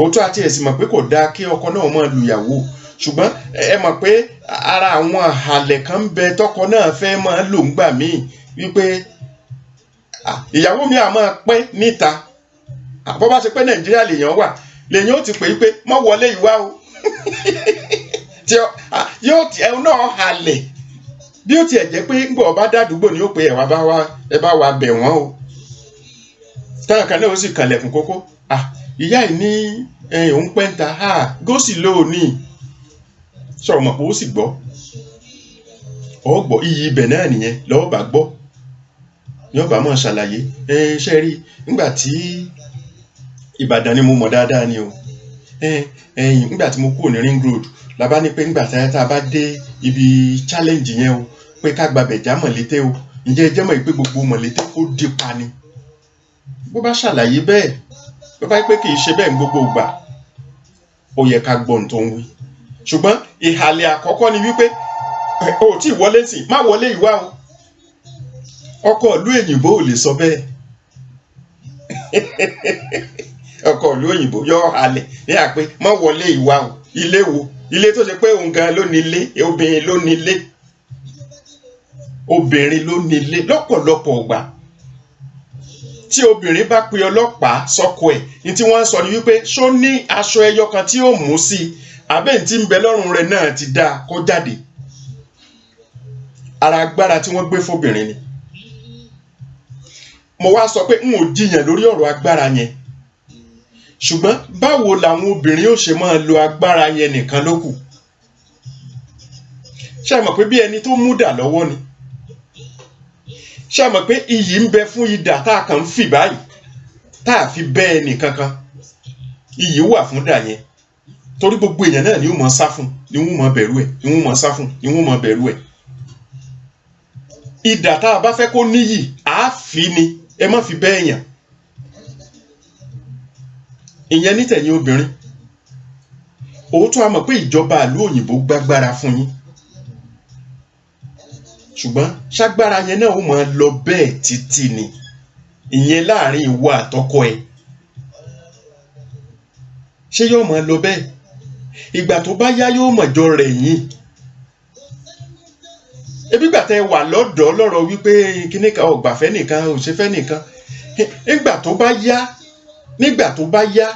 Òótọ́ àti ẹ̀sìn mọ̀ pé kò dáa kí ọkọ náà máa lu ìyàwó, ṣùgbọ́n ẹ mọ̀ pé ara àwọn àhàlẹ̀ kan ń bẹ tọkọ náà fẹ́ máa lò ń gbà míì, wípé ìyàwó mi á máa pẹ́ níta. Bó bá ṣe pé Nàìjíríà lèèyàn wà, lèèyàn ó ti pè é pé mọ́ wọlé ìwá o yóò ẹ̀hún náà halẹ̀, bí ó tiẹ̀ jẹ́ pé ńgbọ̀ ọba dádúgbò ni ó pe ẹ bá wa bẹ̀ wọ́n o. Táwọn kan náà ó sì kànlẹ̀kùn kókó, ìyá yìí ní òun pẹ́ ń ta gósì lóòní. Sọ̀rọ̀ mọ̀ pé ó sì gbọ́, ọgbọ́ iyì ibẹ̀ náà nìyẹn lọ́wọ́ bá gbọ́ ní ọba mọ̀ ṣàlàyé. Ṣe rí nígbà tí Ìbàdàn ni mo mọ̀ dáadáa ni o. Nígbà tí mo kúrò ní Ring Road la bá ní pé nígbà tá a bá dé ibi challenge yẹn o, pé ká gbàbẹ̀ já Mọ̀lété o. Ǹjẹ́ ẹ jẹ́ mọ̀ pé gbogbo Mọ̀lété ó dé pa ni? Bó bá ṣàlàyé bẹ́ẹ̀, bó bá pé kì í ṣe bẹ́ẹ̀ gbogbo ìgbà, ó yẹ ká gbọ́ ohun tó ń wí. Ṣùgbọ́n ìhàlẹ̀ àkọ́kọ́ ni wípé o tí wọlé sí, má wọlé ìwá o. Ọkọ ìlú òyìnbó ò lè sọ bẹ́ẹ̀. Ọkọ ìlú òyìnbó yọ halẹ̀ ní àpé má wọlé ìwá o. Ilé wo? Ilé tó ṣe pé òun gan ló nílé, obìnrin ló nílé. Obìnrin ló nílé lọ́pọ̀lọpọ̀ ọgbà. Tí obìnrin bá pe ọlọ́pàá sọ́kọ ẹ̀, ní tí wọ́n sọ ni wípé ṣó ní aṣọ ẹyọ kan tí ó mú sí i, àbẹ́ tí ń bẹ lọ́rùn rẹ̀ náà ti dáa kó jáde. Ara agbára tí wọ́n gbé fóbìnrin ni. Mo wá sọ pé n ò jiyàn lórí ọ̀rọ̀ agbára yẹn, ṣùgbọ́n báwo làwọn obìnrin ó ṣe máa lo agbára yẹn nìkan ló kù. Ṣé ẹ mọ̀ pé bí ẹni tó mú dà lọ́wọ́ ni? Ṣé ẹ mọ̀ pé iyì ń bẹ fún idà tá a kàn ń fì báyìí tá a fi bẹ́ ẹnì kankan? Iyì wà fún dà yẹn, torí gbogbo èèyàn náà ni ó mọ̀ sá fún, ni wọ́n mọ̀ bẹ̀rù ẹ̀, ni wọ́n mọ̀ sá fún, ni wọ́n mọ̀ bẹ̀rù ẹ̀. Idà tá a bá fẹ́ kó níyì, àá fi ni, ẹ má fi bẹ́ èèyàn. Ìyẹn ní tẹ̀yìn obìnrin. Òótọ́ a mọ̀ pé ìjọba ìlú òyìnbó gbágbára fún yín, ṣùgbọ́n ṣágbára yẹn náà ó máa lọ bẹ́ẹ̀ títí ni. Ìyẹn láàrin ìwọ àtọkọ ẹ. Ṣé yóò máa lọ bẹ́ẹ̀? Ìgbà tó bá yá yóò mọ̀jọ rẹ̀ yín. Ebi gbà tẹ́ wà lọ́dọ̀ lọ́rọ̀ wípé kíní kan ọ̀gbàfẹ́ nìkan òṣèfẹ́ nìkan. Nígbà tó bá yá,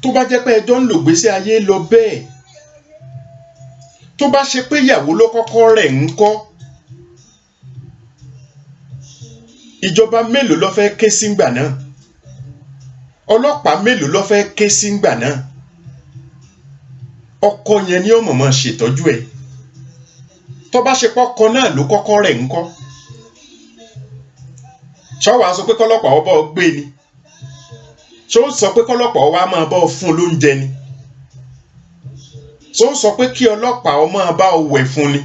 tó bá jẹ́ pé ẹjọ́ ń lò gbésí ayé lọ bẹ́ẹ̀, tó bá ṣe pé ìyàwó ló kọ́kọ́ rẹ̀ ń kọ́, ìjọba mélòó ló fẹ́ ké síngbà náà? Ọlọ́pàá mélòó ló fẹ́ ké síngbà náà? Ọkọ yẹn ni ó mọ̀mọ́ ṣètọ́jú ẹ̀. Tó bá ṣe pọ́kọ náà ló kọ́kọ́ rẹ̀ ń kọ́, ṣọ́wàá sọ pé kọ́lọ́pàá ọba gbé ni? Ṣó sọ pé kọ́lọ́pàá ọwá máa bá ọ fún lóúnjẹ ni? Ṣó sọ pé kí ọlọ́pàá ọ máa bá ọ wẹ̀ fún ni?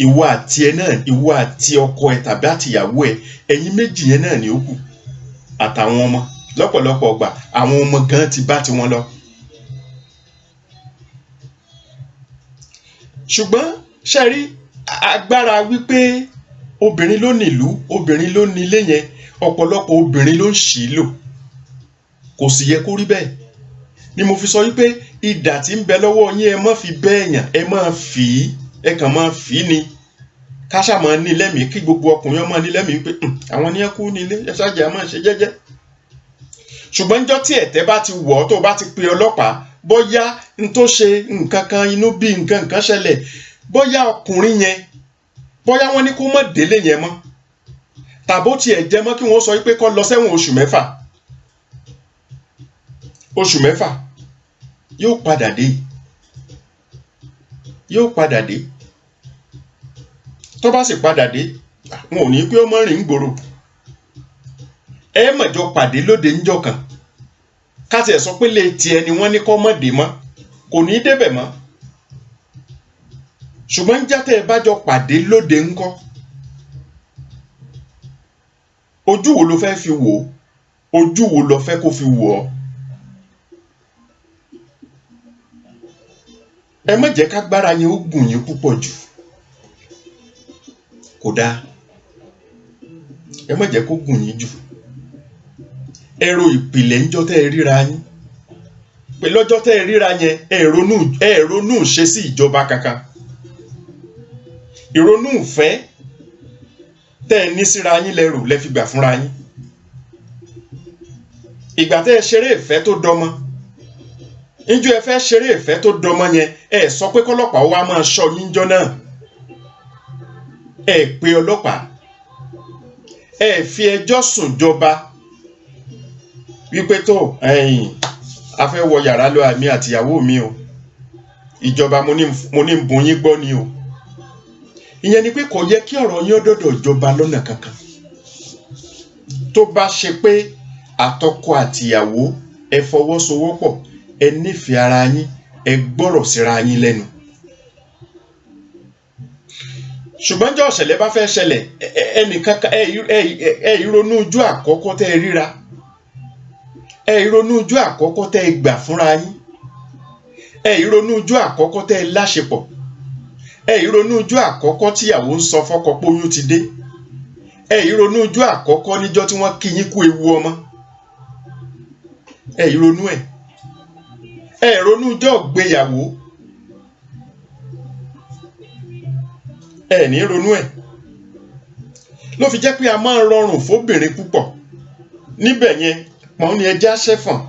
Ìwọ àti ẹ náà, ìwọ àti ọkọ ẹ tàbí àtìyàwó ẹ, ẹ̀yin méjì yẹn náà ni ó kù. Àtàwọn ọmọ, lọ́pọ̀lọpọ̀ ọgbà àwọn ọmọ gan ti bá tiwọn lọ. Ṣùgbọ́n ṣe rí agbára wípé obìnrin ló nílùú, obìnrin ló nílé yẹn, ọ̀pọ̀lọpọ̀ obìnrin ló ń ṣì lò. Kò sì yẹ kó rí bẹ́ẹ̀. Ni mo fi sọ wípé idà tí ń bẹ lọ́wọ́ yín ẹ má fi bẹ́ èèyàn, ẹ má fi í, ẹ kàn máa fi í ni. Káṣá máa ní lẹ́mìí, kí gbogbo ọkùnrin ọmọ ní lẹ́mìí pé àwọn ní ẹ kú nílé, ẹ ṣáàjì á máa ṣe jẹ́jẹ́. Ṣùgbọ́n níjọ́ tí ẹ̀tẹ́ bá ti wọ̀ ọ́ tó bá ti pe ọlọ́pàá, bóyá n tó ṣe nǹkan kan inú bí nǹkan ṣẹlẹ̀, bóyá ọkùnrin yẹn, bóyá wọ́n ní kó má délé yẹn mọ́, tàbó tiẹ̀ jẹ́ mọ́ kí wọ́n sọ pé kó lọ sẹ́wọ̀n oṣù 6. Oṣù 6 yóò padà dé. Yóò padà dé. Tó bá sì padà dé, wọn ò ní pé ó mọ́ rìn gbòòrò. Ẹ mọ̀jọ pàdé lóde ńjọ́ kan. Káti ẹ̀ sọ pé lè tiẹ̀ ni wọ́n ní kó má dé mọ́, kò ní débẹ̀ mọ́. ṣùgbọ́n játẹ̀ ẹ bá jọ pàdé lóde ńkọ́ ojú wo ló fẹ́ fi wò ó ojú wo ló fẹ́ kó fi wò ọ́ ẹ má jẹ́ ká gbára yín ó gùn yín púpọ̀ jù kò dáa ẹ má jẹ́ kó gùn yín jù ẹ̀rọ ìpìlẹ̀ ńjọ́ tẹ́ ẹ ríra yín pé lọ́jọ́ tẹ́ ẹ ríra yẹn ẹ ronú ṣe sí ìjọba kankan ìrònú ìfẹ́ tẹ́ ẹ ní síra yín lẹ́rù lẹ́ fi gbà fúnra yín ìgbà tẹ́ ẹ ṣeré ìfẹ́ tó dọmọ níjọ́ ẹ fẹ́ ṣeré ìfẹ́ tó dọmọ yẹn ẹ sọ pé kọ́lọ́pàá wá máa ṣọ́ yín jọ náà ẹ pé ọlọ́pàá ẹ fi ẹjọ́ sùn jọba wípé tó a fẹ́ wọ yàrá lọ àmì àtìyàwó mi o ìjọba mo ní bùn yín gbọ́ ni o ìyẹn ni pé kò yẹ kí ọ̀rọ̀ yín dọ̀dọ̀ ìjọba lọ́nà kankan tó bá ṣe pé àtọkọ àtìyàwó ẹ fọwọ́sowọ́pọ̀ ẹ nífẹ̀ẹ́ ara yín ẹ gbọ́rọ̀ síra yín lẹ́nu ṣùgbọ́n jọ́ ọ̀ṣẹ̀lẹ̀ bá fẹ́ ṣẹlẹ̀ ẹnìkan ẹ ìrònú ojú àkọ́kọ́ tẹ́ ẹ ríra ẹ ìrònú ojú àkọ́kọ́ tẹ́ ẹ gbà fúnra yín ẹ ìrònú ojú àkọ́kọ́ tẹ́ ẹ láṣepọ̀ ẹ ìrònú ojú àkọ́kọ́ tíyàwó ń sọ fọ́kọ pé oyún ti dé ẹ ìrònú ojú àkọ́kọ́ níjọ́ tí wọ́n kí yín kú ewu ọmọ ẹ ìrònú ẹ ìrònú ọjọ́ ìgbéyàwó ẹ ní ronú ẹ ló fi jẹ́ pé a máa ń rọrùn fóbìnrin púpọ̀ níbẹ̀ yẹn pọ́n ní ẹja ṣẹ́fọ̀n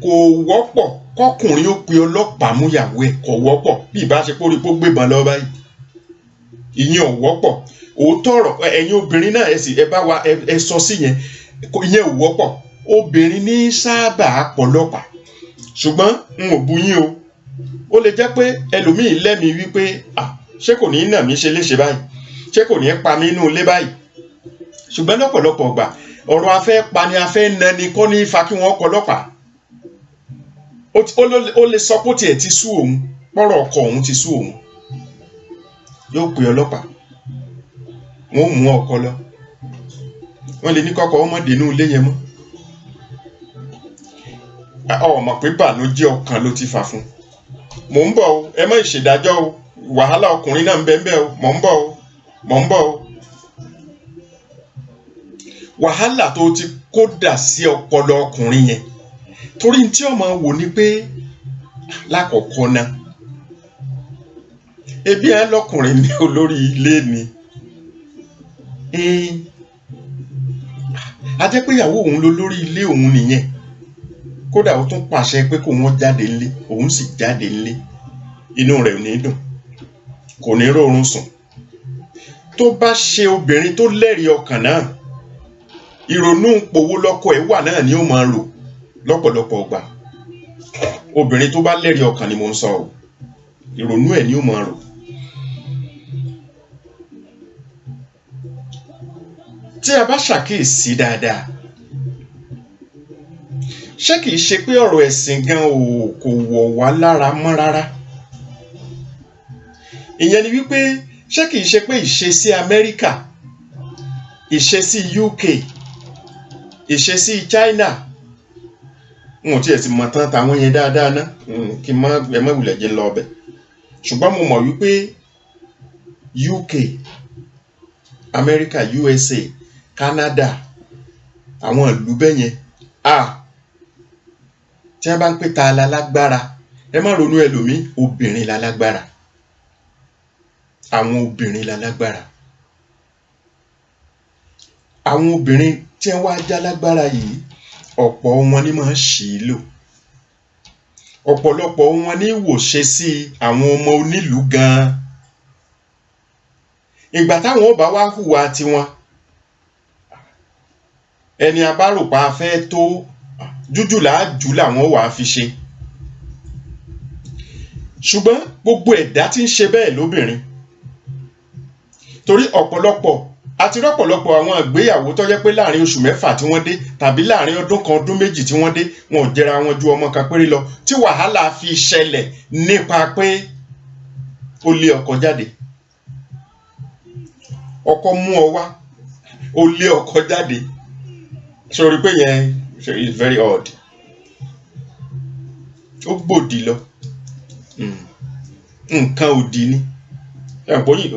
kò wọ́pọ̀ kọkùnrin ó pe ọlọ́pàá mú ìyàwó ẹ̀ kò wọ́pọ̀ bí ìbá ṣe kórè kó gbébọn lọ báyìí ìyẹn ò wọ́pọ̀ òótọ́ ọ̀rọ̀ ẹ̀yin obìnrin náà ẹ bá wa ẹ sọ sí yẹn ìyẹn ò wọ́pọ̀ obìnrin ní sábà pọ̀lọ́pàá ṣùgbọ́n n ò bu yín o ó lè jẹ́ pé ẹlòmíì lẹ́mìí wípé ṣé kò ní í nà mí ṣe léṣe báyìí ṣé kò ní í pa mí inú ilé báyìí ṣùgbọ́n lọ́pọ̀lọpọ̀ gbà ọ̀rọ̀ afẹ́ pani afẹ́ nani kọ́ ní fa kí wọ́n kọ ọlọ́pàá ó lè sọ pé tiẹ̀ ti sú òun pọ́rọ̀ ọkọ òun ti sú òun yóò pe ọlọ́pàá wọ́n mú ọkọ lọ wọ́n lè ní kọ́kọ́ ọmọdé inú ilé yẹn mọ́ ọmọ pé bànújẹ́ ọkàn ló ti fà fún mò ń bọ̀ o ẹ má ìṣèdájọ́ o wàhálà ọkùnrin náà ń bẹ ń bẹ o mò ń bọ̀ o wàhálà tó ti kó dà sí ọpọlọ ọkùnrin yẹn torí tí ọmọ wò ni pé lákọ̀ọ́kọ́ náà ebi ẹ lọkùnrin ní olórí ilé ni a jẹ́ pé ìyàwó òun ló lórí ilé òun nìyẹn kódà ó tún pàṣẹ pé kó wọ́n jáde ńlé òun sì jáde ńlé inú rẹ̀ ò ní dùn kò ní rọrùn sùn tó bá ṣe obìnrin tó lẹ́rìí ọkàn náà ìrònú pòwó lọ́kọ ẹ̀ wà náà ni ó máa rò lọ́pọ̀lọpọ̀ ọgbà obìnrin tó bá lẹ́rìí ọkàn ni mo ń sọ o ìrònú ẹ̀ ni ó máa rò tí a bá ṣàkíyèsí dáadáa ṣé kìí ṣe pé ọ̀rọ̀ ẹ̀sìn gan kò wọ̀ wá lára mọ́ rárá ìyẹn ni wípé ṣé kìí ṣe pé ìṣesí Amẹ́ríkà ìṣesí UK ìṣesí China n ò tiẹ̀ sì mọ̀ tán táwọn yẹn dáadáa ná kí n má wulẹ̀ jẹ́ lọ ọbẹ̀ ṣùgbọ́n mo mọ̀ wípé UK Amẹ́ríkà USA Canada àwọn ìlú bẹ́yẹn tí wọ́n bá ń pè ta la lágbára ẹ má ronú ẹlòmíì obìnrin la lágbára àwọn obìnrin la lágbára àwọn obìnrin tí wọ́n wá já lágbára yìí ọ̀pọ̀ wọn ni máa ń ṣì í lò ọ̀pọ̀lọpọ̀ wọn ní wòṣe sí àwọn ọmọ onílùú gan-an ìgbà táwọn ọba wá hùwà tiwọn ẹni abáròpá fẹ́ tó jújù làájú làwọn wàá fi ṣe ṣùgbọ́n gbogbo ẹ̀dá tí ń ṣe bẹ́ẹ̀ lóbìnrin torí ọ̀pọ̀lọpọ̀ àti rọ́pọ̀lọpọ̀ àwọn ìgbéyàwó tó jẹ́ pé láàrin oṣù mẹ́fà tí wọ́n dé tàbí láàrin ọdún kan ọdún méjì tí wọ́n dé wọn ò jẹra wọn ju ọmọ kan péré lọ tí wàhálà fi ṣẹlẹ̀ nípa pé ó lé ọkọ jáde, ọkọ mú ọ wá ó lé ọkọ jáde, ṣé o rí pé yẹn is very odd, ó gbòdì lọ, nǹkan òdì ni,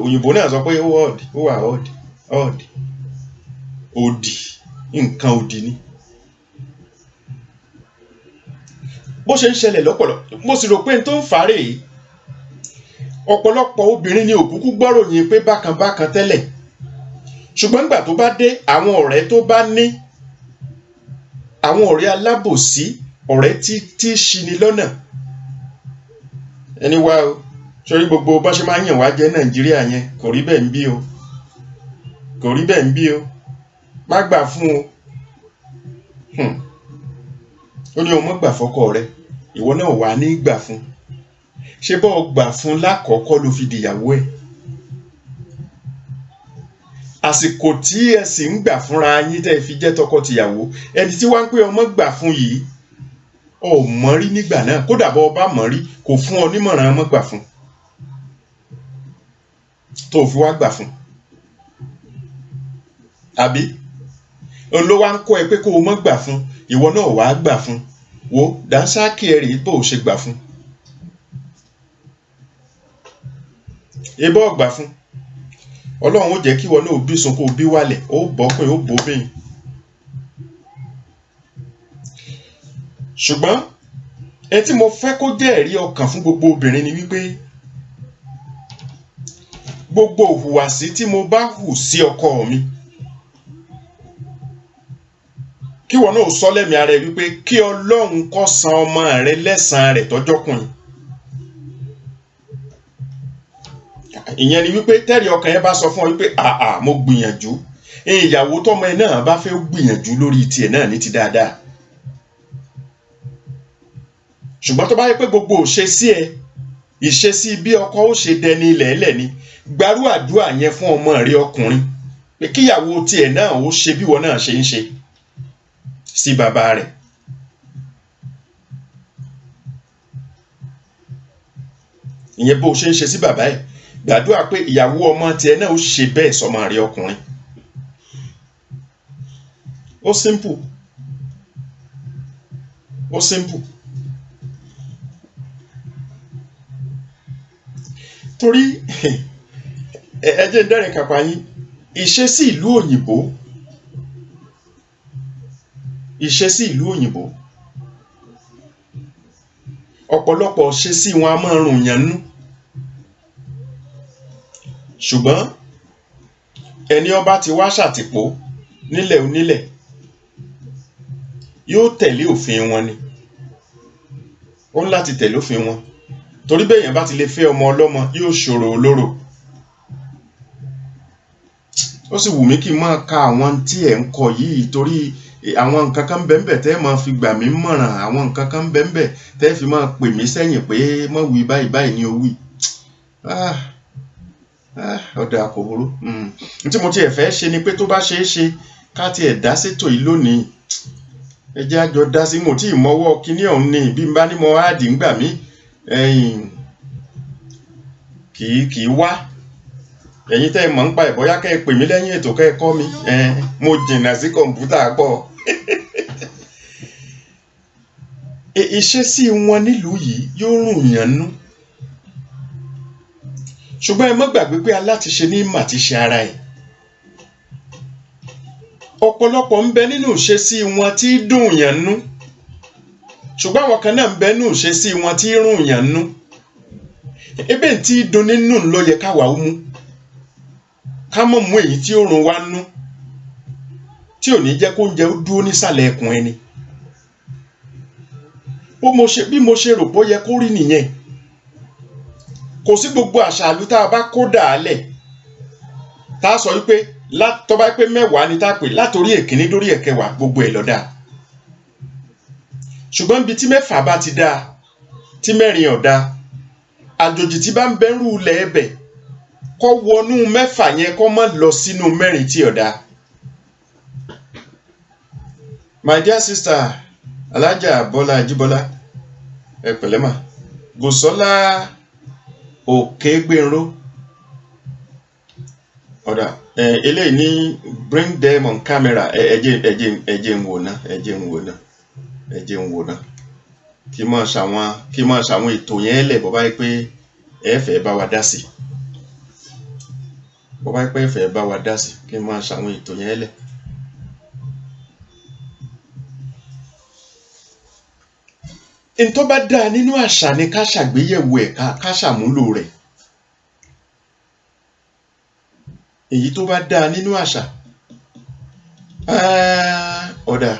òyìnbó náà sọ pé ó wà odd òdì, nǹkan òdì ni. Bó ṣe ń ṣẹlẹ̀ lọ́pọ̀lọpọ̀, mo sì rò pé n tó ń fàárẹ̀ yìí, ọ̀pọ̀lọpọ̀ obìnrin ni òkúkú gbọ́ròyìn pé bákan bákan tẹ́lẹ̀, ṣùgbọ́n nígbà tó bá dé, àwọn ọ̀rẹ́ tó bá ní, àwọn ọ̀rẹ́ alábòsí, ọ̀rẹ́ tí ṣini lọ́nà, ẹni wá o, sórí gbogbo bá ṣe máa ń yàn wá jẹ́ Nàìjíríà yẹn, kò rí bẹ́ẹ̀ ń bí o, kò rí bẹ́ẹ̀ ń bí o, má gbà fún o. Ó ní o mọ́ gbà fọ́kọ rẹ, ìwọ náà wà ní gbà fún, ṣé bọ́ gbà fún lákọ̀ọ́kọ́ ló fi dìyàwó ẹ̀? Àsìkò tí ẹ sì ń gbà fúnra yín tẹ́ fi jẹ́ tọkọ-tìyàwó, ẹni tí wá ń pé ọmọ gbà fún yìí, ọ mọ̀ rí nígbà náà, kódà bọ́ ọba mọ̀ rí, kò fún ọ nímọ̀ràn ọmọ gbà fún tó fi wá gbà fún, àbí òun ló wá ń kọ́ ẹ pé kó o mọ́ gbà fún, ìwọ náà wàá gbà fún, wo dánsákì ẹ rèé bó o ṣe gbà fún, ebọ́ ọgbà fún, Ọlọ́run ó jẹ́ kí ìwọ náà bí sun kó bí wálẹ̀, ó bọ́kùn ó bóbìn. Ṣùgbọ́n ẹ tí mo fẹ́ kó jẹ́ ẹ̀rí ọkàn fún gbogbo obìnrin ni wípé gbogbo ìhùwàsí tí mo bá hù sí ọkọ mi, kí ìwọ náà sọ lẹ́mìí ara ẹ wípé kí Ọlọ́run kó san ọmọ rẹ lẹ́san rẹ̀ tọ́jọ́kùnrin. Ìyẹn ni wípé tẹ́rì ọkàn yẹn bá sọ fún ọ wípé mo gbìyànjú, ìyàwó tọmọ ẹ náà bá fẹ́ gbìyànjú lórí tiẹ̀ náà ní ti dáadáa. Ṣùgbọ́n tó bá yẹ pé gbogbo ìṣesí bí ọkọ ó ṣe dẹni ilẹ̀ẹ́lẹ̀ ni, gbárù àdúrà yẹn fún ọmọ rẹ ọkùnrin pé kíyàwó tiẹ̀ náà ó ṣe bí wọn náà ṣe ń ṣe sí bàbá rẹ̀. Ìyẹn bó ṣe ń ṣe sí bàbá ẹ̀, gbàdúrà pé ìyàwó ọmọ tiẹ̀ náà ó ṣe bẹ́ẹ̀ sọmọ rẹ ọkùnrin. Ó simple, ó simple. Torí ẹ jẹ́ ń dẹ́rìn kàpá yín, ìṣesí ìlú òyìnbó, ọ̀pọ̀lọpọ̀ ṣe sí wọn a máa rùn yàn nú, ṣùgbọ́n ẹni ọba ti wá ṣàtìpó nílẹ̀ onílẹ̀ yóò tẹ̀lé òfin wọn ni, ó ń láti tẹ̀lé òfin wọn, torí bẹ́ẹ̀ yẹn bá ti lè fẹ́ ọmọ ọlọ́mọ yóò ṣòro olóró. Ó sì wù mí kí n máa ka àwọn tí ẹ̀ ń kọ yìí, torí àwọn nǹkan kan bẹ́ẹ̀ tẹ́ máa fi gbà mí mọ̀ràn, àwọn nǹkan kan bẹ́ẹ̀ tẹ́ fi máa pè mí sẹ́yìn pé mọ̀ wí báyìí báyìí ni ó wí. Ọ̀dà kò burú. Tí mo tiẹ̀ fẹ́ ṣe ni pé tó bá ṣeé ṣe ká tiẹ̀ dá sétò yìí lónìí, ẹ jẹ́ àjọ dá sí, mo tí ì mọ́wọ́ kíní ọ̀hún ni, bí n bá ní mo áàdì ń gbà mí kì í wá. Ẹ̀yin tẹ́ ẹ mọ̀ ń pa ẹ̀ bóyá kẹ́ ẹ pè mí lẹ́yìn ètò kẹ́ ẹ kọ́ mi, mo jìnnà sí kọ̀ǹpútà pọ̀. Ìṣesí wọn nílùú yìí yóò rùn yàn nú, ṣùgbọ́n ẹ má gbàgbé pé alátiṣe ní mà ti ṣe ara ẹ̀. Ọ̀pọ̀lọpọ̀ ń bẹ nínú ìṣesí wọn tí dùn yàn nú, ṣùgbọ́n àwọn kan náà ń bẹ nínú ìṣesí wọn tí rùn yàn nú. Ebe tí dùn nínú ló yẹ káwa ó mú, ká mọ̀ mú èyí tí ó rùn wá nú, tí ò ní jẹ́ kó oúnjẹ ó dúró nísàlẹ̀ ẹkùn ẹni. Bí mo ṣe rò bó yẹ kó rí nìyẹn. Kò sí gbogbo àṣàlù tá a bá kó dàálẹ̀ tá a sọ wípé tó bá pé 10 ni tá a pè látòrí èkíní dórí ẹ̀kẹwàá gbogbo ẹ̀ lọ́dà. Ṣùgbọ́n ibi tí 6 bá ti dáa tí 4 ọ̀dà, àjòjì tí bá ń bẹ́rù lẹ̀ ẹ̀bẹ̀ kó wọnú 6 yẹn kó má lọ sínú 4 tí ọ̀dà. My dear sister Alájà Bọ́lá Ajíbọ́lá, ẹ pẹ̀lẹ́ mà. Bùsọ́lá Òkègbèrò ọ̀dà eléyìí ní bring them on camera ẹ̀jẹ̀ ń wò ná kí máa ṣàwọn ètò yẹn lẹ̀ bó bá yẹ pé ẹ fẹ́ bá wa dá sí kí máa ṣàwọn ètò yẹn lẹ̀. n tó bá dáa nínú àṣà ni ká ṣàgbéyẹ̀wò ẹ̀ ká ṣàmúlò rẹ̀. èyí tó bá dáa nínú àṣà ọ̀dà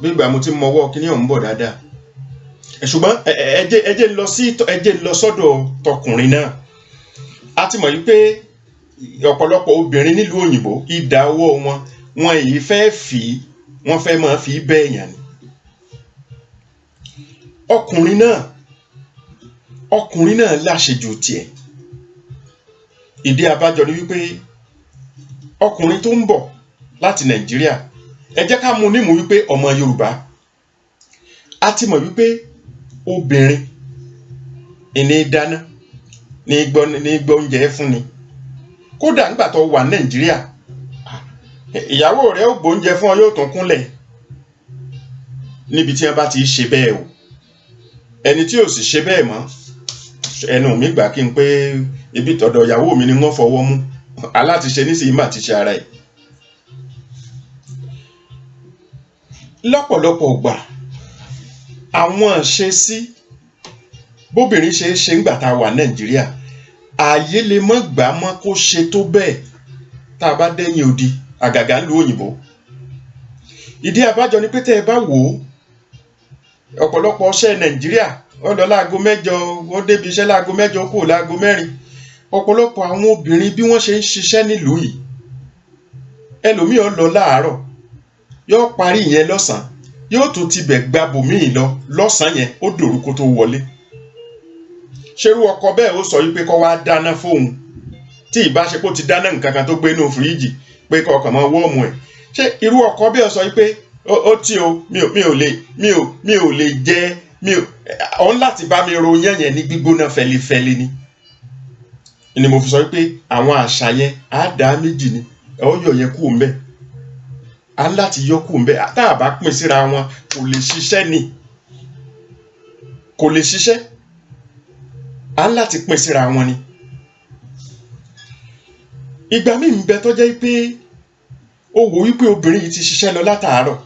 bí ìgbà mo ti mọwọ́ kí ní ọ̀hún bọ̀ dáadáa ṣùgbọ́n ẹ jẹ́ lọ sọ́dọ̀ tọkùnrin náà. a ti mọ̀ yí pé ọ̀pọ̀lọpọ̀ obìnrin nílùú òyìnbó ìdá ọwọ́ wọn èyí wọ́n fẹ́ máa fi bẹ́ẹ̀yàn ni. ọkùnrin náà láṣejù tiẹ̀. ìdí abájọ ni wípé ọkùnrin tó ń bọ̀ láti Nàìjíríà ẹ jẹ́ ká mú nímú wípé ọmọ Yorùbá a ti mọ̀ wípé obìnrin ìní dáná ní gbọ́ oúnjẹ fún ni. kódà nígbà tó wà Nàìjíríà ìyàwó rẹ̀ ó gbóúnjẹ fún ọ yóò tún kúnlẹ̀ níbi tí wọ́n bá ti ṣe bẹ́ẹ̀ o. ẹni tí ò sì ṣe bẹ́ẹ̀ mọ́ ẹnu mi gbà kí n pé ibi tọ̀dọ̀ ìyàwó mi ni wọ́n fọwọ́ mú alátiṣe nísìnyí mà ti ṣe ara ẹ̀. lọ́pọ̀lọpọ̀ ọgbà àwọn ṣe sí bóbìnrin ṣe ńgbà tá a wà Nàìjíríà ààyè lè mọ́ gbà mọ́ kó ṣe tó bẹ́ẹ̀ tá a bá dẹ́yìn odi àgàgà ń lu òyìnbó. ìdí abájọ ni pé tẹ́ ẹ bá wò ó ọ̀pọ̀lọpọ̀ ọṣẹ́ Nàìjíríà ó lọ láago 8 ó débi iṣẹ́ láago 8 ó kù láago 4. ọ̀pọ̀lọpọ̀ àwọn obìnrin bí wọ́n ṣe ń ṣiṣẹ́ nílùú yìí ẹlòmíì ó lọ láàárọ̀ yóò parí ìyẹn lọ́sàn-án yóò tún tibẹ̀ gbàbòmíì lọ lọ́sàn-án yẹn ó dòru kó tó wọlé. ṣerú ọkọ bẹ́ẹ̀ ó sọ wípé kó wá dáná fóun tí ìbáṣepọ̀ ti dáná nǹkan kan tó gbé inú fìríjì pé kó ọkàn máa wọ́ọ̀mù ẹ̀. ṣé irú ọkọ bẹ́ẹ̀ sọ wípé ó tí o mi ò lè jẹ ọ̀n láti bá mi ro yẹn ní gbígbóná fẹlifẹli ni mo fi sọ wípé àwọn àṣà yẹn á dá méjì ni ẹ ó yọ yẹn kú ń bẹ á láti yọ kú ń bẹ tá a bá pín síra wọn kò lè ṣiṣẹ́ á láti pín síra wọn ni. ìgbà míì ń bẹ tó jẹ́ pé ó wò wípé obìnrin yìí ti ṣiṣẹ́ lọ látàárọ̀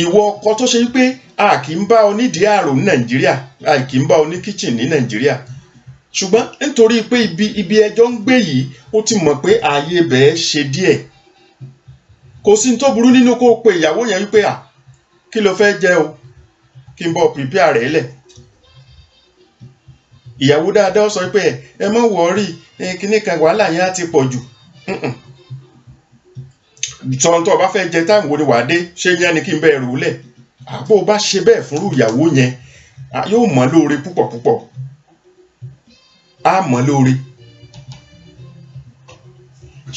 ìwọ ọkọ tó ṣe wípé a kì í bá onídìí àrò ní Nàìjíríà a kì í bá oní kíchìn ní Nàìjíríà ṣùgbọ́n nítorí pé ibi ẹjọ́ ń gbé yìí ó ti mọ̀ pé ààyè bẹ́ẹ̀ ṣe díẹ̀ kò sí ní tó burú nínú kó o pe ìyàwó yẹn wípé kí ló fẹ́ jẹ o kí n bọ́ prepare rẹ̀ lẹ̀. ìyàwó dáadáa sọ pé ẹ má wọrí kíní kan wàhálà yẹn á ti pọ̀ jù sọ̀rọ̀ tó o bá fẹ́ jẹ táwọn wo ni wàá dé ṣé yẹn ni kí n bẹ́ẹ̀ rò lẹ̀ àbó o bá ṣe bẹ́ẹ̀ fúnrú ìyàwó yẹn yóò mọ̀ lóore púpọ̀ á mọ̀ lóore.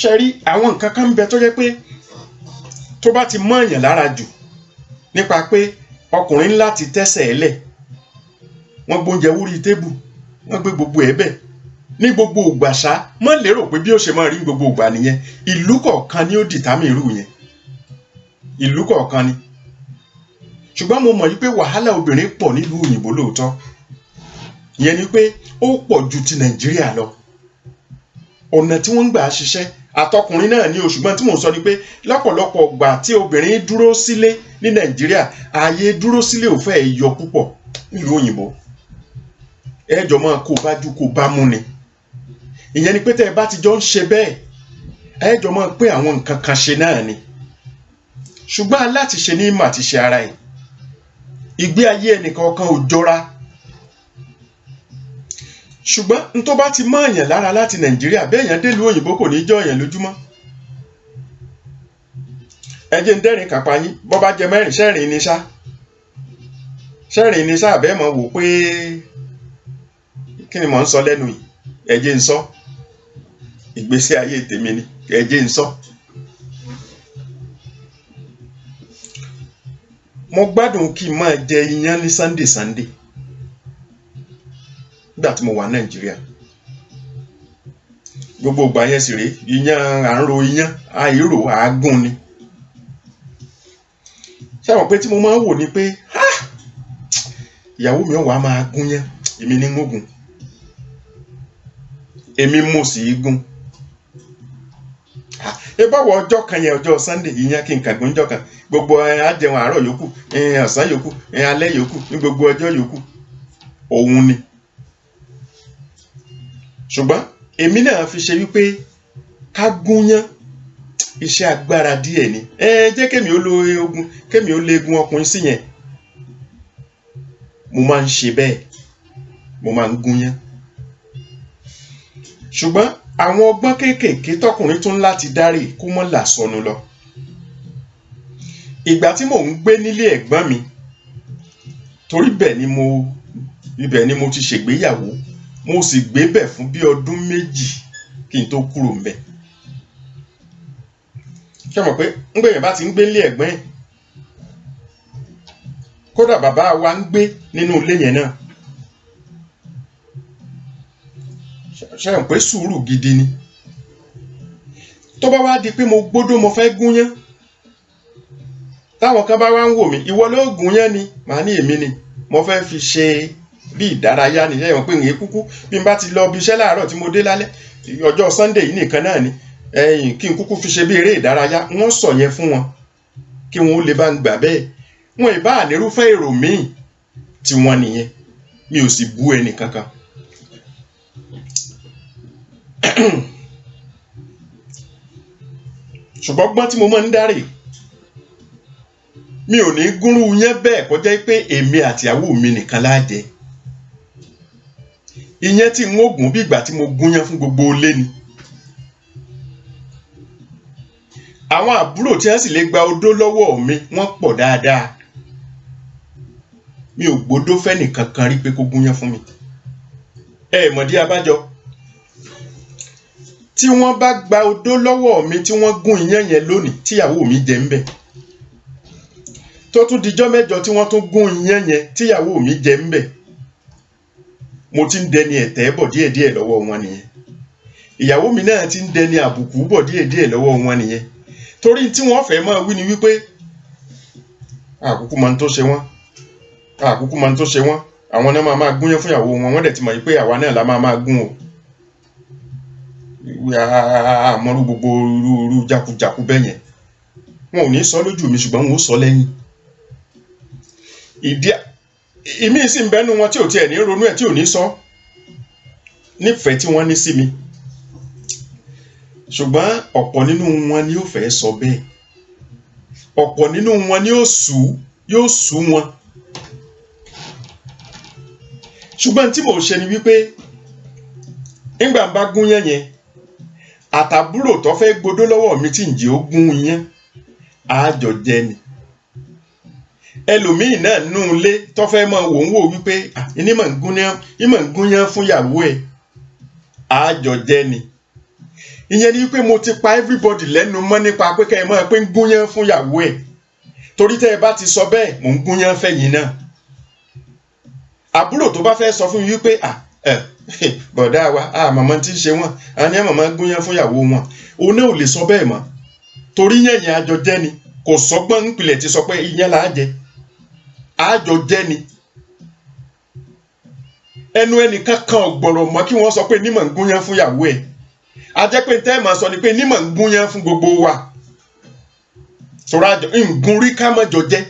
ṣe rí àwọn nǹkan kan ń bẹ tó jẹ́ pé tó bá ti mọ́ èèyàn lára jù nípa pé ọkùnrin ńlá ti tẹ́sẹ̀ ẹ̀ lẹ̀ wọ́n gbóúnjẹ wúrí tébù wọ́n gbé gbogbo ẹ̀ bẹ́ẹ̀ ní gbogbo ìgbà ṣá mọ́ lérò pé bí ó ṣe máa rí gbogbo ìgbà nìyẹn ìlú kọ̀ọ̀kan ni ó dìtámì irú yẹn ìlú kọ̀ọ̀kan ni. ṣùgbọ́n mo mọ̀ yí pé wàhálà obìnrin pọ̀ nílùú òyìnbó lóòótọ́ ìyẹn ni pé ó pọ̀ ju ti Nàìjíríà lọ ọ̀nà tí wọ́n ń gbà ṣiṣẹ́ àtọkùnrin náà ní o ṣùgbọ́n tí mò ń sọ ni pé lọ́pọ̀lọpọ̀ ìgbà tí obìnrin dúró sílé ní Nàìjíríà ààyè dúró sílé ò fẹ́ yọ púpọ̀ nílùú òyìnbó ẹjọ́ máa kó bá jù kó bá mú ni ìyẹn ni pé tẹ́ ẹ bá ti jọ ń ṣe bẹ́ẹ̀ ẹjọ́ máa pé àwọn nǹkan kan ṣe náà ni ṣùgbọ́n aláti ṣe ní ìmọ̀ àti ṣe ara ẹ̀ ìgbé ayé ẹnìkan kan ò jọra ṣùgbọ́n n tó bá ti mọ́ èèyàn lára láti Nàìjíríà bẹ́ẹ̀ yẹn délùú òyìnbó kò ní jọ èèyàn lójúmọ́. ẹ jẹ́ ń dẹ́rìn kápá yín bọ́ bá jẹ mẹ́rin sẹ́rìn ní sá àbẹ́ mọ̀ wò pé kí ni mò ń sọ lẹ́nu yìí ẹ jẹ́ ń sọ ìgbésí ayé tèmi ni ẹ jẹ́ ń sọ. mo gbádùn kí n máa jẹ iyán ní Sunday nígbà tí mo wà Nàìjíríà. Gbogbo ìgbà yẹn sì rèé iyán à ń ro iyán àìrò àágùn ni. Ṣé àwọn pé tí mo máa ń wò ni pé ìyàwó mi ò wá máa gún yán, èmi ní ngógun, èmi mo sì gún. Ìbáwọ̀ ọjọ́ kan yẹn ọjọ́ Sunday ìyẹn kí n kàn gún ọjọ́ kan, gbogbo àjẹun àárọ̀ yòókù, ọ̀sán yòókù, alẹ́ yòókù, ní gbogbo ọjọ́ yòókù òun ni. Ṣùgbọ́n èmi náà fi ṣe wípé ká gún yán iṣẹ́ agbára díẹ̀ ni. Jẹ́ kémi ó lo ogun, kémi ó lè gun ọkùnrin sí yẹn. Mo máa ń ṣe bẹ́ẹ̀, mo máa ń gún yán. Ṣùgbọ́n àwọn ọgbọ́n kéékèèké tọkùnrin tún láti dárí kó mọ́ là sọnù lọ. Ìgbà tí mò ń gbé nílé ẹ̀gbọ́n mi, torí ibẹ̀ ni mo ti ṣègbéyàwó, mo sì gbé bẹ̀ fún bí ọdún 2 kí n tó kúrò ńbẹ̀. Ṣé mọ̀ pé ńgbẹ̀yìn bá ti ń gbé nílé ẹ̀gbọ́n ẹ̀, kódà bàbá wa ń gbé nínú ilé yẹn náà. Ṣé mọ̀ pé sùúrù gidi ni. Tó bá wá di pé mo gbódó mo fẹ́ gún yán, táwọn kan bá wá ń wò mí, ìwọ ló gún yán ni, màá ní èmi ni, mo fẹ́ fi ṣe bí ìdárayá ni. Ṣé mọ̀ pé ìyẹn kúkú bí n bá ti lọ bí iṣẹ́ láàárọ̀ tí mo dé lálẹ́, ọjọ́ Sunday yìí nìkan náà ni, kí n kúkú fi ṣe bí eré ìdárayá. Wọ́n sọ yẹn fún wọn kí wọ́n ó lè bá ń gbà bẹ́ẹ̀. Wọn ìbá ànírúfẹ́ èrò míì tí wọ́n nìyẹn, mi ò sì bú ẹnì kankan. Ṣùgbọ́n gbọ́n tí mo máa ń dárè, mi ò ní gúnrú yẹn bẹ́ẹ̀ kọjá pé èmi àti ìyàwó mi nìkan lájẹ. Ìyẹn tí n ó gún bí ìgbà tí mo gún yán fún gbogbo ilé ni. Àwọn àbúrò tí wọ́n sì lè gba odó lọ́wọ́ mi wọ́n pọ̀ dáadáa. Mi ò gbódó fẹ́nì kankan rí pé kó gún yán fún mi. Mọ̀dí abájọ. Tí wọ́n bá gba odó lọ́wọ́ mi tí wọ́n gún iyán yẹn lónìí tí ìyàwó mi jẹ ńbẹ̀, tó tún dijọ́ mẹ́jọ tí wọ́n tún gún iyán yẹn tí ìyàwó mi jẹ ńbẹ̀, mo ti ń dẹni ẹ̀tẹ́ bọ̀ díẹ̀díẹ̀ lọ́wọ́ wọn nìyẹn. Ìyàwó mi náà ti ń dẹni àbùkù bọ̀ díẹ̀díẹ̀ lọ́wọ́ wọn nìyẹn. Torí tí wọ́n fẹ́ máa wí ni wípé àkúkú máa ń tó ṣe wọ́n, àkúkú máa ń tó ṣe wọ́n, àwọn náà máa gún yán fún ìyàwó wọn, wọ́n dẹ̀ ti mọ̀ wípé àwa náà la máa gún o. Àmọ́rú gbogbo irú jákujàku bẹ́ẹ̀ yẹn. Wọn ò ní sọ lójú mi ṣùgbọ́n wọn ó sọ lẹ́yìn. Ìmí sì ń bẹ́nu wọn tí ò tiẹ̀ ní ronú ẹ̀ tí ò ní sọ nífẹ̀ẹ́ tí wọ́n ní sí mi. Ṣùgbọ́n ọ̀pọ̀ nínú wọn ni ó fẹ́ sọ bẹ́ẹ̀. Ọ̀pọ̀ nínú wọn ni yóò sú wọn. Ṣùgbọ́n tí mò ń ṣe ni wípé nígbà ń bá gún yán yẹn, àtàbúrò tó fẹ́ gbódó lọ́wọ́ mi tí ń jẹ́ ó gún yán, àjọ jẹ ni. Ẹlòmíì náà nú ilé tó fẹ́ máa wò ń wò wípé ìní mà ń gún yán fún ìyàwó ẹ̀, àjọ jẹ ni. Ìyẹn ni wípé mo ti pa everybody lẹ́nu mọ́ nípa pé kẹ́ ẹ máa pé ń gún yán fún ìyàwó ẹ̀. Torí tẹ́ ẹ bá ti sọ bẹ́ẹ̀, mò ń gún yán fẹ̀yìn náà. Àbúrò tó bá fẹ́ sọ fún mi wípé bọ̀dá wa màmá tí ń ṣe wọ́n, a ní màmá gún yán fún ìyàwó wọn, òun náà ò lè sọ bẹ́ẹ̀ mọ́. Torí yẹ̀yìn àjọ jẹ́ ni, kò sọ́gbọ́n nípìnlẹ̀ ti sọ pé iyán là á jẹ, àjọ jẹ́ ni. Ẹnu ẹnìkan kan ọ̀gbọ̀rọ̀ mọ́ kí wọ́n sọ pé ní mà ń gún yán fún ìyàwó ẹ̀. A jẹ́ pé tẹ́ ẹ̀ máa sọ ni pé ní mà ń gún yán fún gbogbo wa. Sọ̀rọ̀ àjọ ń rí ká mọ́jọ jẹ́.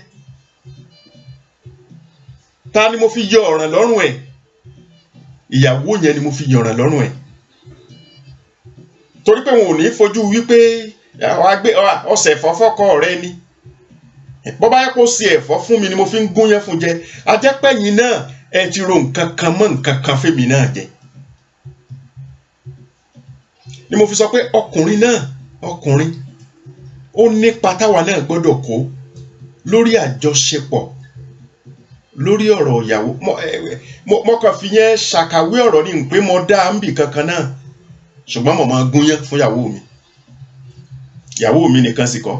Ta ni mo fi yọ ọ̀ràn lọ́rùn ẹ̀? Ìyàwó yẹn ni mo fi yọ ọ̀ràn lọ́rùn ẹ̀. Torí pé wọn ò ní fojú wípé ọ̀sẹ̀ ẹ̀fọ́ fọ́kọ rẹ ni. Bọ́ bá yẹ kó ṣe ẹ̀fọ́ fún mi ni mo fi ń gún yán fún jẹ. A jẹ́ pẹ́yìn náà ẹ ti ro nǹkan kan mọ́ nǹkan kan fèmí náà jẹ. Ni mo fi sọ pé ọkùnrin ó nípa táwa náà gbọ́dọ̀ kó lórí àjọṣepọ̀, lórí ọ̀rọ̀ ìyàwó. Mo kàn fi yẹn ṣàkàwé ọ̀rọ̀ ní pé mo dá ń bì kankan náà, ṣùgbọ́n mo máa gún yán fún ìyàwó mi. Ìyàwó mi nìkan sì kọ́,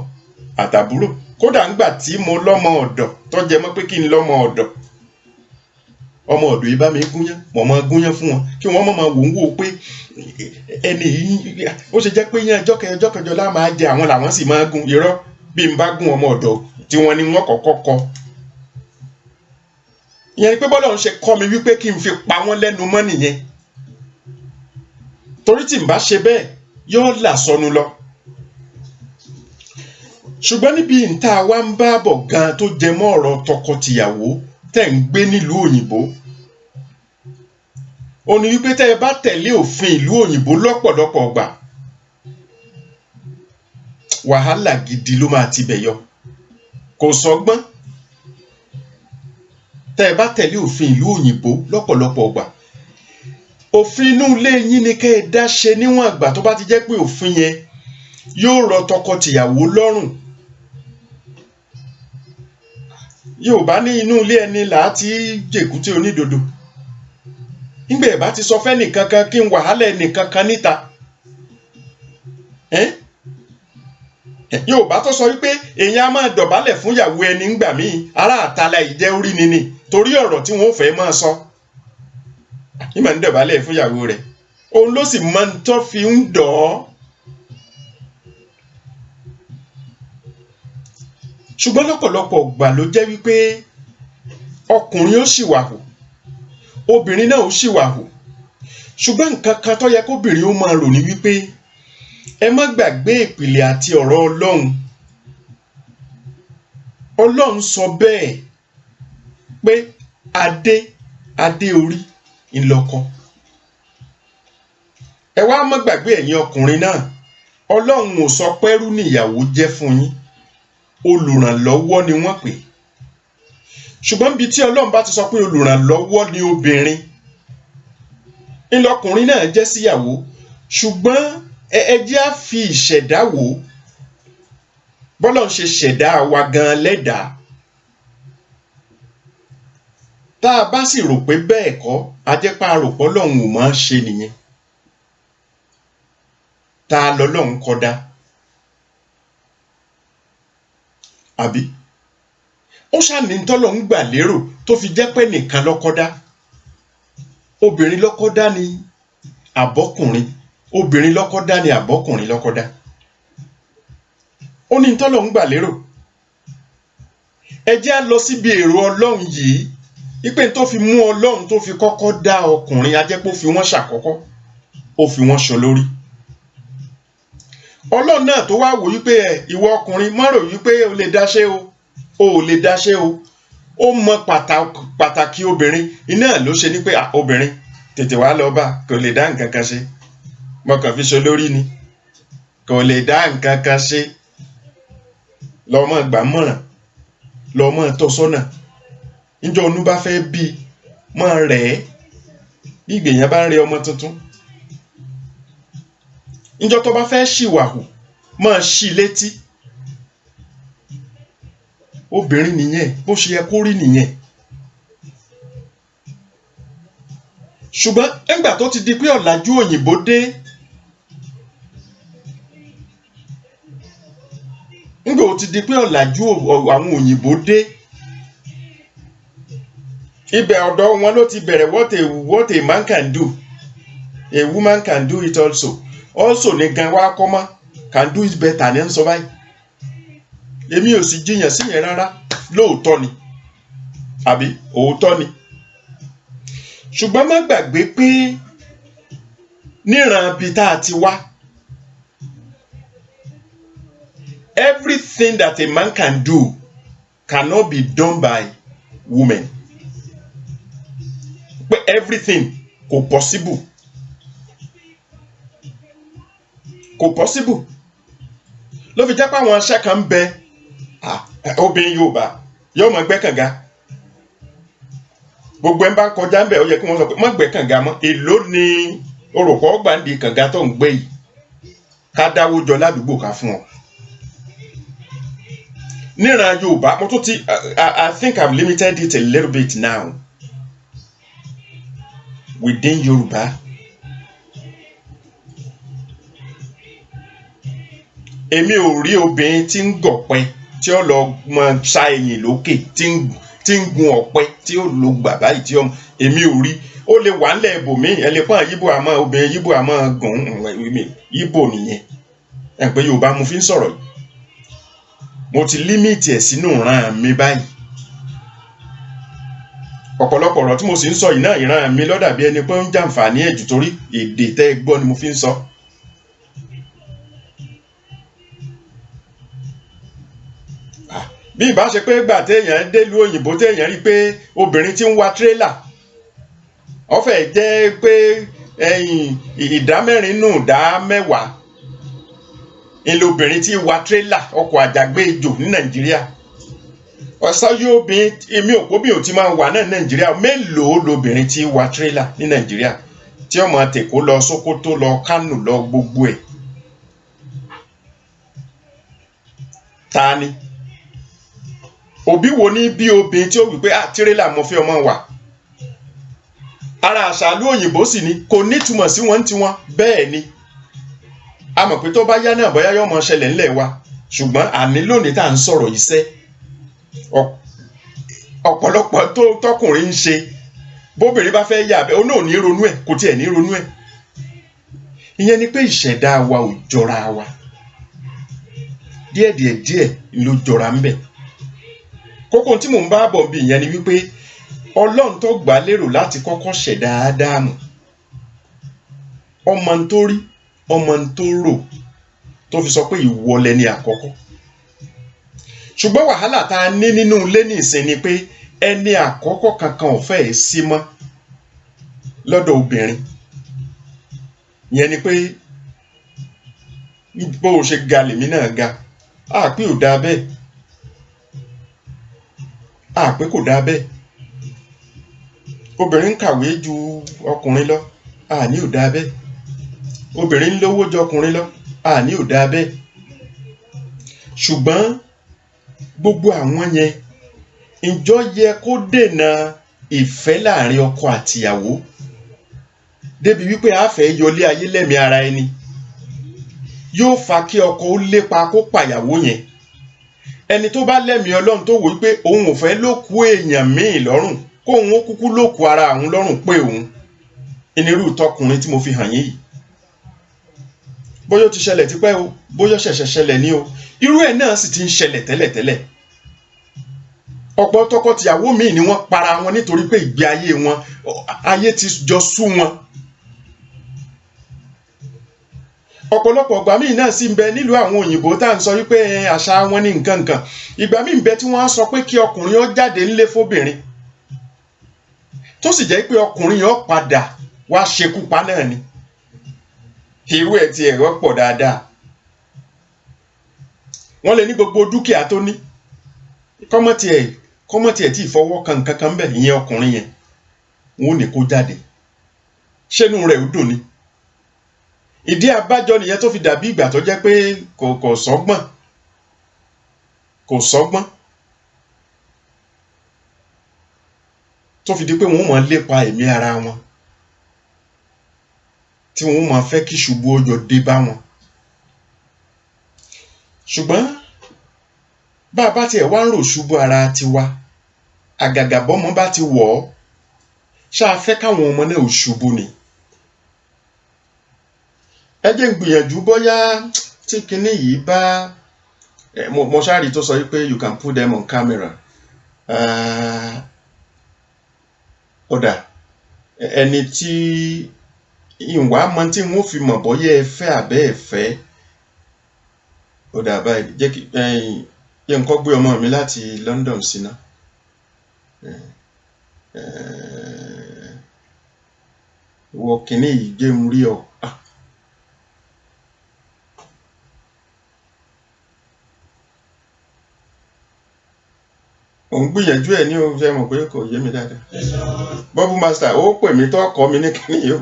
àtàbúrò. Kódà ńgbà tí mo lọ́mọ ọ̀dọ̀ tó jẹ mọ́ pé kí n lọ́mọ ọ̀dọ̀, ọmọ ọ̀dọ̀ yìí bá mi gúnyán mo máa gúnyán fún wọn kí wọ́n máa wò ń wò pé ẹni yìí ó ṣe jẹ́ pé yẹn ọjọ́ kẹjọ lá máa jẹ àwọn làwọn sì máa gún irọ́ bí n bá gún ọmọ ọ̀dọ̀ tí wọ́n ní wọ́n kọ́kọ́ kọ́ ìyẹn ni pé bọ́lá ń ṣe kọ́ mi wípé kí n fi pa wọ́n lẹ́nu mọ́ nìyẹn torí tí n bá ṣe bẹ́ẹ̀ yóò là sọnù lọ ṣùgbọ́n níbi ìta wa ń bá bọ̀ gan tó jẹ mọ́ ọ̀rọ̀ tọkọtìyàwó tẹ̀ ń gbé nílùú òyìnbó ó ní wípé tẹ́ ẹ bá tẹ̀lé òfin ìlú òyìnbó lọ́pọ̀lọpọ̀ gbà wàhálà gidi ló máa ti bẹ̀ yọ kò sọgbọ́n tẹ́ ẹ bá tẹ̀lé òfin ìlú òyìnbó lọ́pọ̀lọpọ̀ gbà òfin inú ilé yín ni kẹ́ ẹ dá ṣe níwọ̀n àgbà tó bá ti jẹ́ pé òfin yẹn yóò rọ tọkọtìyàwó lọ́rùn Yorùbá ní inú ilé ẹni là á ti jèkúté onídodo nígbà ẹ̀ bá ti sọ fẹ́ nìkankan kí n wàhálà ẹnìkankan níta Yorùbá tó sọ wípé èèyàn á máa dọ̀bálẹ̀ fún ìyàwó ẹni ńgbà míì ará àtàlà ìjẹ́ orí nini torí ọ̀rọ̀ tí wọ́n fẹ́ máa sọ ìmọ̀ ń dọ̀bálẹ̀ fún ìyàwó rẹ̀ òun ló sì máa ń tọ́ fi ń dọ̀ ọ́ ṣùgbọ́n lọ́pọ̀lọpọ̀ gbà ló jẹ́ wípé ọkùnrin ó ṣìwàhù obìnrin náà ó ṣìwàhù ṣùgbọ́n nǹkan kan tó yẹ kóbìnrin ó máa rò ní wípé ẹ má gbàgbé ìpìlẹ̀ àti ọ̀rọ̀ Ọlọ́run sọ bẹ́ẹ̀ pé adé orí ńlọkọ ẹ wá má gbàgbé ẹ̀yin ọkùnrin náà Ọlọ́run ò sọ pẹ́rú níyàwó jẹ́ fún yín olùrànlọ́wọ́ ni wọ́n pè ṣùgbọ́n bí tí Ọlọ́run bá ti sọ pé olùrànlọ́wọ́ ni obìnrin ńlọkùnrin náà jẹ́ síyàwó ṣùgbọ́n ẹ jẹ́ á fi ìṣẹ̀dá wò bọ́lọ̀ ń ṣe ṣẹ̀dá wa gan lẹ́dàá tá a bá sì rò pé bẹ́ẹ̀ kọ́ a jẹ́ pé a rò pé Ọlọ́run ò máa ṣe nìyẹn tá a lọ́lọ́run kọ́ dá àbí ó ṣàní tọ́lọ̀ ń gbà lérò tó fi jẹ́ pé nìkan lọ́kọ́ dá obìnrin lọ́kọ́ dá ni àbọ́kùnrin obìnrin lọ́kọ́ dá ni àbọ́kùnrin lọ́kọ́ dá ó ní tọ́lọ̀ ń gbà lérò ẹ jẹ́ á lọ síbi èrò Ọlọ́run yìí wípé tó fi mú Ọlọ́run tó fi kọ́kọ́ dá ọkùnrin a jẹ́ pé ó fi wọ́n ṣàkọ́kọ́ ó fi wọ́n ṣolórí Ọlọ́run náà tó wá wò wípé ìwọ ọkùnrin má rò wípé o lè dáṣẹ́ o ò lè dáṣẹ́ o ó mọ pàtàkì obìnrin iná ló ṣe ní pé obìnrin tètè wá lọ bá kò lè dá nǹkan kan ṣe mo kàn fi ṣolórí ni kò lè dá nǹkan kan ṣe lọ́mọ gbà mọ̀ràn lọ́mọ tọ́ sọ́nà níjọ́ onú bá fẹ́ bí mọ́ rẹ̀ ẹ́ bí ìgbèyàn bá ń rẹ ọmọ tuntun níjọ́ tó bá fẹ́ ṣìwàhù mọ́ ṣí létí obìnrin nìyẹn bó ṣe yẹ kó rí nìyẹn ṣùgbọ́n nígbà tó ti di pé ọ̀làjú òyìnbó dé nígbà tó ti di pé ọ̀làjú àwọn òyìnbó dé ibẹ̀ ọ̀dọ̀ wọn ló ti bẹ̀rẹ̀ what a man can do a woman can do it also ní gan wá kọ́ mọ́ can do it better ní sọ báyìí èmi ò sì jiyàn sí yẹn rárá lóòótọ́ ni àbí òótọ́ ni ṣùgbọ́n má gbàgbé pé níran bí tá a ti wá everything that a man can do cannot be done by women pé everything kò possible ló fi jẹ́ pé àwọn aṣẹ́ kan ń bẹ obìnrin Yorùbá yóò mọ gbẹ́ kànga gbogbo ẹ̀ ń bá kọjá ń bẹ̀ ó yẹ kí wọ́n sọ pé mọ́ gbẹ́ kànga mọ́ èló ni orúkọ ọgbà ń di kànga tó ń gbé yìí ká dáwó jọ ládùúgbò ká fún ọ níran Yorùbá mo tún ti I think I've limited it a little bit now within Yorùbá èmi ò rí obìnrin tí ń gọ̀pẹ tí ó lọ mọ ṣá ẹ̀yìn lókè tí tí ń gun ọ̀pẹ tí ó lo bàbá yìí tí ọmọ èmi ò rí ó lè wà nílẹ̀ ibòmí ẹ lè pọ́n yíbò àmọ́ obìnrin yíbò àmọ́ gùn yíbò nìyẹn ẹ pé Yorùbá mo fi ń sọ̀rọ̀ yìí mo ti límìtì ẹ̀ sínú ìran mi báyìí ọ̀pọ̀lọpọ̀ ọ̀rọ̀ tí mo sì ń sọ yìí náà ìran mi ló dàbí ẹni pé ó ń jàǹfààní ẹ̀jù torí èdè tẹ́ ẹ gbọ́ ni mo fi ń sọ. bí ìbá ṣe pé gbà téèyàn délùú òyìnbó téèyàn rí pé obìnrin tí ń wa tírélà ó fẹ́ jẹ́ pé ìdá mẹ́rin nù ìdá mẹ́wàá ilé obìnrin tí wa tírélà ọkọ̀ àjàgbé ejò ní Nàìjíríà ọ̀sáyé obìnrin èmi ò kóbi ò ti máa wà náà ní Nàìjíríà mélòó lobìnrin tí wa tírélà ní Nàìjíríà tí ọmọ tèkó lọ Sókótó lọ Kánò lọ gbogbo ẹ̀ ta ni òbí wo ní bí obìnrin tí ó wí pé tírélà mo fi ọmọ wà ara àṣàlú òyìnbó sì ni kò nítumọ̀ sí wọn tiwọn bẹ́ẹ̀ ni a mọ̀ pé tó bá yá náà bóyá yóò mọ ṣẹlẹ̀ ńlẹ̀ wa ṣùgbọ́n àní lónìí tá à ń sọ̀rọ̀ iṣẹ́ ọ̀pọ̀lọpọ̀ tó tọkùnrin ń ṣe bóbìnrin bá fẹ́ yà bẹ́ẹ̀ ó náà ní ronú ẹ̀ kò tiẹ̀ ní ronú ẹ̀ ìyẹn ni pé ìṣẹ̀dá wa ò jọra wa díẹ̀ ló jọra ń bẹ̀ kókó tí mò ń bá bọ̀ bí ìyẹn ni wípé Ọlọ́run tó gbà lérò láti kọ́kọ́ ṣẹ̀dá Ádámù ọmọ ń tó rí ọmọ ń tó rò tó fi sọ pé ìwọ lẹni àkọ́kọ́ ṣùgbọ́n wàhálà tá a ní nínú ilé nìsín ni pé ẹni àkọ́kọ́ kankan ò fẹ́ sí mọ́ lọ́dọ̀ obìnrin ìyẹn ni pé bó o ṣe ga lèmi náà ga àpé ò dáa bẹ́ẹ̀ àpé kò dáa bẹ́ẹ̀ obìnrin ń kàwé ju ọkùnrin lọ àní ò dáa bẹ́ẹ̀ obìnrin ń lówó ju ọkùnrin lọ àní ò dáa bẹ́ẹ̀ ṣùgbọ́n gbogbo àwọn yẹn ǹjọ́ yẹ kó dènà ìfẹ́ láàrin ọkọ àtìyàwó débi wípé a fẹ́ yọlé ayé lẹ́mìí ara ẹni yóò fa kí ọkọ ó lépa kó pàyàwó yẹn ẹni tó bá lẹ́mìí Ọlọ́run tó wò wípé òun ò fẹ́ lókù èèyàn míì lọ́rùn kó òun ó kúkú lókù ara òun lọ́rùn pé òun onírú tọkùnrin tí mo fi hàn yín yìí bóyá ó ti ṣẹlẹ̀ tipẹ́ o bóyá ṣẹ̀ṣẹ̀ ṣẹlẹ̀ ní o irú ẹ̀ náà sì ti ń ṣẹlẹ̀ tẹ́lẹ̀tẹ́lẹ̀ ọ̀pọ̀ tọkọtìyàwó míì ni wọ́n para wọn nítorí pé ìgbé ayé wọn ayé ti jọ sú wọn ọ̀pọ̀lọpọ̀ ìgbà míì náà sì ń bẹ nílùú àwọn òyìnbó tá à ń sọ wípé àṣà wọn ní nǹkan ìgbà míì ń bẹ tí wọ́n á sọ pé kí ọkùnrin ó jáde ńlé fóbìnrin tó sì jẹ́ pé ọkùnrin yóò padà wá ṣekú pa náà ni irú ẹ̀ ti ẹ̀rọ pọ̀ dáadáa wọ́n lè ní gbogbo dúkìá tó ní kọ́mọ̀tì ẹ̀ tí ìfọwọ́ kan nǹkan kan bẹ̀ ìyẹn ọkùnrin yẹn wọ́n ò ní kó jáde ṣẹ́nu rẹ̀ ó dùn ni ìdí abájọ nìyẹn tó fi dàbí ìgbà tó jẹ́ pé kò sọ́gbọ́n tó fi di pé wọ́n máa lépa ẹ̀mí ara wọn tí wọ́n máa fẹ́ kí ṣubú ọjọ́ dé bá wọn ṣùgbọ́n bá a bá tiẹ̀ wá ń rò ṣubú ara tiwa àgàgà bọ́mọ bá ti wọ̀ ọ́ ṣáà fẹ́ káwọn ọmọ náà ò ṣubú ni ẹ jẹ́ ń gbìyànjú bóyá tí kinní yìí bá mo ṣáàrí tó sọ wípé you can put them on camera ọ̀dà ẹni tí ìwà mọ tí wọ́n fi mọ̀ bóyá ẹ fẹ́ àbẹ́ ẹ fẹ́ ọ̀dà báyìí jẹ́ kí yẹ nǹkan gbé ọmọ mi láti London síná wọ kinní yìí jẹ́ ń rí ọ. òun gbìyànjú ẹ̀ ní o ṣe mọ̀ pé kò yé mi dáadáa Bubble Master ó pè mí tó kọ́ mi ní kíní yìí o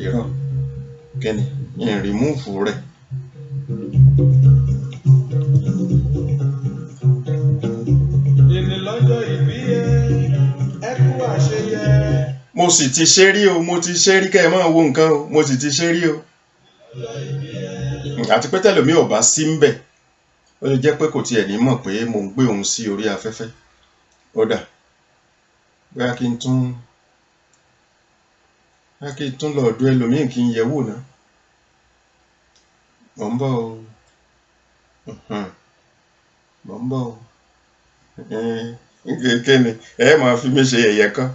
irọ́ kẹ́ni yẹn rìmúùfù rẹ̀ ìnìlọ́jọ́ ìbí ẹ kú àṣeyẹ. mo sì ti ṣe rí o mo ti ṣe rí kẹ́ ẹ máa wo nǹkan o mo sì ti ṣe rí o àti pé tẹ́lòmí ò bá sí ńbẹ̀ ó lè jẹ́ pé kò tiẹ̀ ní mọ̀ pé mò ń gbé òun sí orí afẹ́fẹ́. Ó dà bóyá kí n tún lọ ọ̀dọ̀ ẹlòmíì kí n yẹ̀ wò náà. Mò ń bọ̀ o. Mò ń bọ̀ o. Kíni ẹ máa fi mí ṣe yẹ̀yẹ́ kan.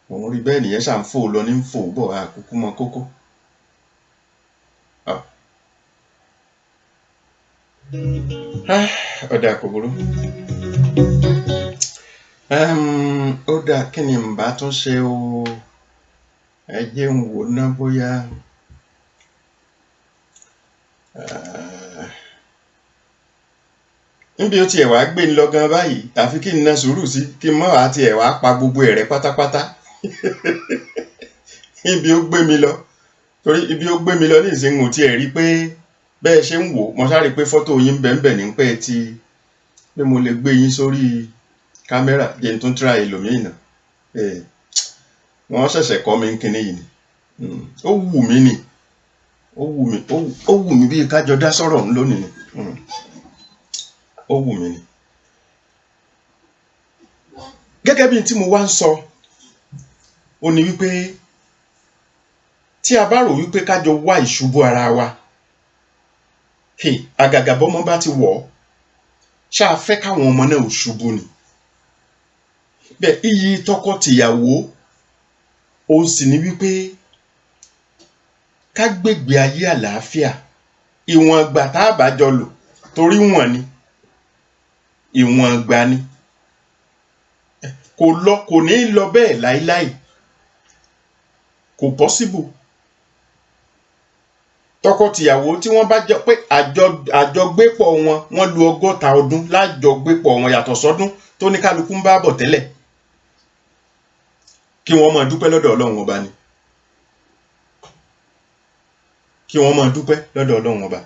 Òun rí bẹ́ẹ̀ nìyẹn ṣà ń fò lọ ní ń fò bọ̀ àkúkú mọ kókó. Ọ̀dà kò burú. Ó dà kí ni n bá tún ṣe o. Ẹ jẹ́ n wò ná bóyá níbi ó tiẹ̀ wá gbé ń lọ gan báyìí àfi kí n ná sùúrù sí kí n mọ̀ àti ẹ̀ wá pa gbogbo ẹ̀rẹ́ pátápátá. Ibi ó gbé mi lọ torí ibi ó gbé mi lọ ní ìsìn tí ẹ̀ rí pé bẹ́ẹ̀ ṣe ń wò mo sáré pé fọ́tò yín bẹ́ẹ̀ ní pé ti pé mo lè gbé yín sórí kámẹ́rà jẹ́ n tún try ẹlòmíì náà. Wọ́n ṣẹ̀ṣẹ̀ kọ́ mi kíní yìí ni. Ó wù mí ni ó wù mí bí kájọ dá sọ̀rọ̀ lónìí ni. Ó wù mí ni. Gẹ́gẹ́ bí tí mo wá ń sọ ó ní wípé tí a bá rò wípé kájọ wá ìṣubú ara wa àgàgà bọ́mọ bá ti wọ̀ ṣáà fẹ́ káwọn ọmọ náà ò ṣubú ni. Bẹ́ẹ̀ iyì tọkọ-tìyàwó ó sì ní wípé ká gbègbè ayé àlàáfíà ìwọ̀n ìgbà tá a bá jọ lò torí wọ̀n ni ìwọ̀n ìgbà ni kò ní lọ bẹ́ẹ̀ láíláí kò possible. Tọkọ-tìyàwó tí wọ́n bá jọ pé àjọgbépọ̀ wọ́n lu 60 ọdún lájọgbépọ̀ wọn yàtọ̀ sọ́dún tó ní kálukú ń bá bọ̀ tẹ́lẹ̀ kí wọ́n máa dúpẹ́ lọ́dọ̀ Ọlọ́run ọba ni. Kí wọ́n máa dúpẹ́ lọ́dọ̀ Ọlọ́run ọba.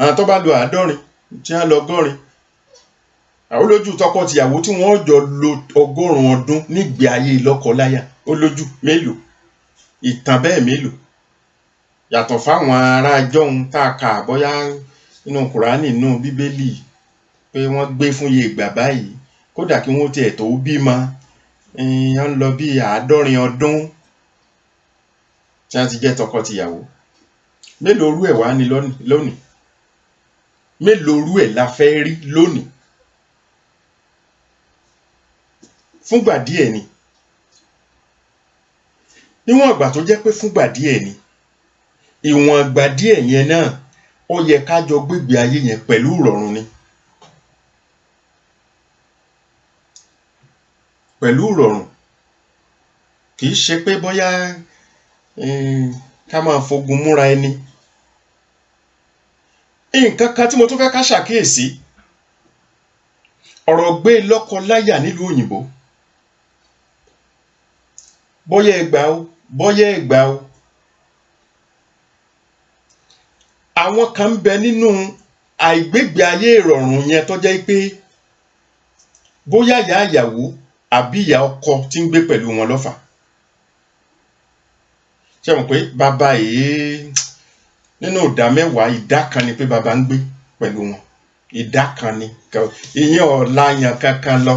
Àwọn tó bá lo 70 tí wọ́n lọ 100 àwọn olójú tọkọ-tìyàwó tí wọ́n jọ lo 100 ọdún nígbé ayé lọ́kọ-láyà olójú mélòó ìtàn bẹ́ẹ̀ mélòó yàtọ̀ fáwọn ará jọ̀hún tá a kà bóyá nínú Kùránì nínú Bíbélì pé wọ́n gbé fún iye ìgbà báyìí kódà kí wọ́n tiẹ̀ tó bímọ wọ́n lọ bí 70 ọdún tí wọ́n ti jẹ́ tọkọ-tìyàwó. Mélòó rú ẹ̀ wá ní lónìí? Mélòó rú ẹ̀ la fẹ́ rí lónìí? Fúngbà díẹ̀ ni. Níwọ̀n ìgbà tó jẹ́ pé fúngbà díẹ̀ ni ìwọ̀n ìgbà díẹ̀ yẹn náà ó yẹ ká jọ gbégbé ayé yẹn pẹ̀lú ìrọ̀rùn ni. Pẹ̀lú ìrọ̀rùn kì í ṣe pé bóyá ká máa fogun múra ẹni. Nǹkan kan tí mo tún fẹ́ ká ṣàkíyèsí ọ̀rọ̀ gbé lọ́kọ-láyà nílùú òyìnbó bóyá ẹ gbà ó àwọn kan ń bẹ nínú àìgbégbé ayé ìrọ̀rùn yẹn tó jẹ́ pé bóyá ìyá ìyàwó àbí ìyá ọkọ tí ń gbé pẹ̀lú wọn lọ́fà. Ṣé mọ̀ pé bàbá nínú ìdá 10 ìdá kan ni pé bàbá ń gbé pẹ̀lú wọn ìdá kan ni ìyẹn ọ̀làyàn kankan lọ.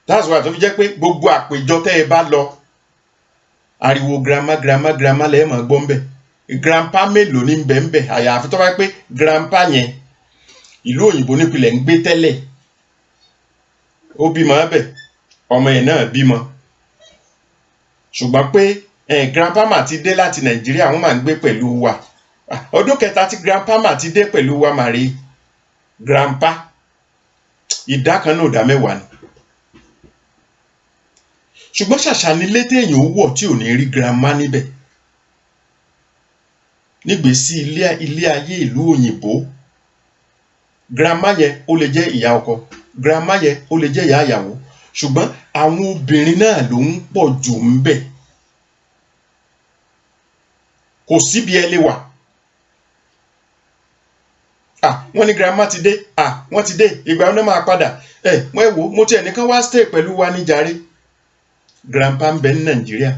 That's why tó fi jẹ́ pé gbogbo àpèjọ tẹ́ ẹ bá lọ ariwo grandma lẹ́ẹ̀ máa gbọ́ ń bẹ̀. Grandpa mélòó ní bẹ́ẹ̀ àyàfi tó bá pé grandpa yẹn ìlú òyìnbó nípìnlẹ̀ ń gbé tẹ́lẹ̀ ó bímọ bẹ̀ ọmọ ẹ̀ náà bímọ ṣùgbọ́n pé grandpa mà ti dé láti Nàìjíríà wọ́n máa ń gbé pẹ̀lú wa ọdún kẹta tí grandpa mà ti dé pẹ̀lú wa màrí grandpa ìdá kan náà ìdá 10 ni. Ṣùgbọ́n ṣàṣà ni létí èèyàn ó wọ̀ tí ò ní rí grandma níbẹ̀ nígbèsí ilé ayé ìlú òyìnbó. Grandma yẹn ó lè jẹ́ ìyá ọkọ grandma yẹn ó lè jẹ́ ìyá ìyàwó ṣùgbọ́n àwọn obìnrin náà ló ń pọ̀ jù ń bẹ̀. Kò síbi ẹ lè wà wọ́n ní grandma ti dé wọ́n ti dé ìgbà wọn máa padà mo ẹ wo mo tiẹ̀ nìkan wá stay pẹ̀lú wa ní jàre grandpa ń bẹ ní Nàìjíríà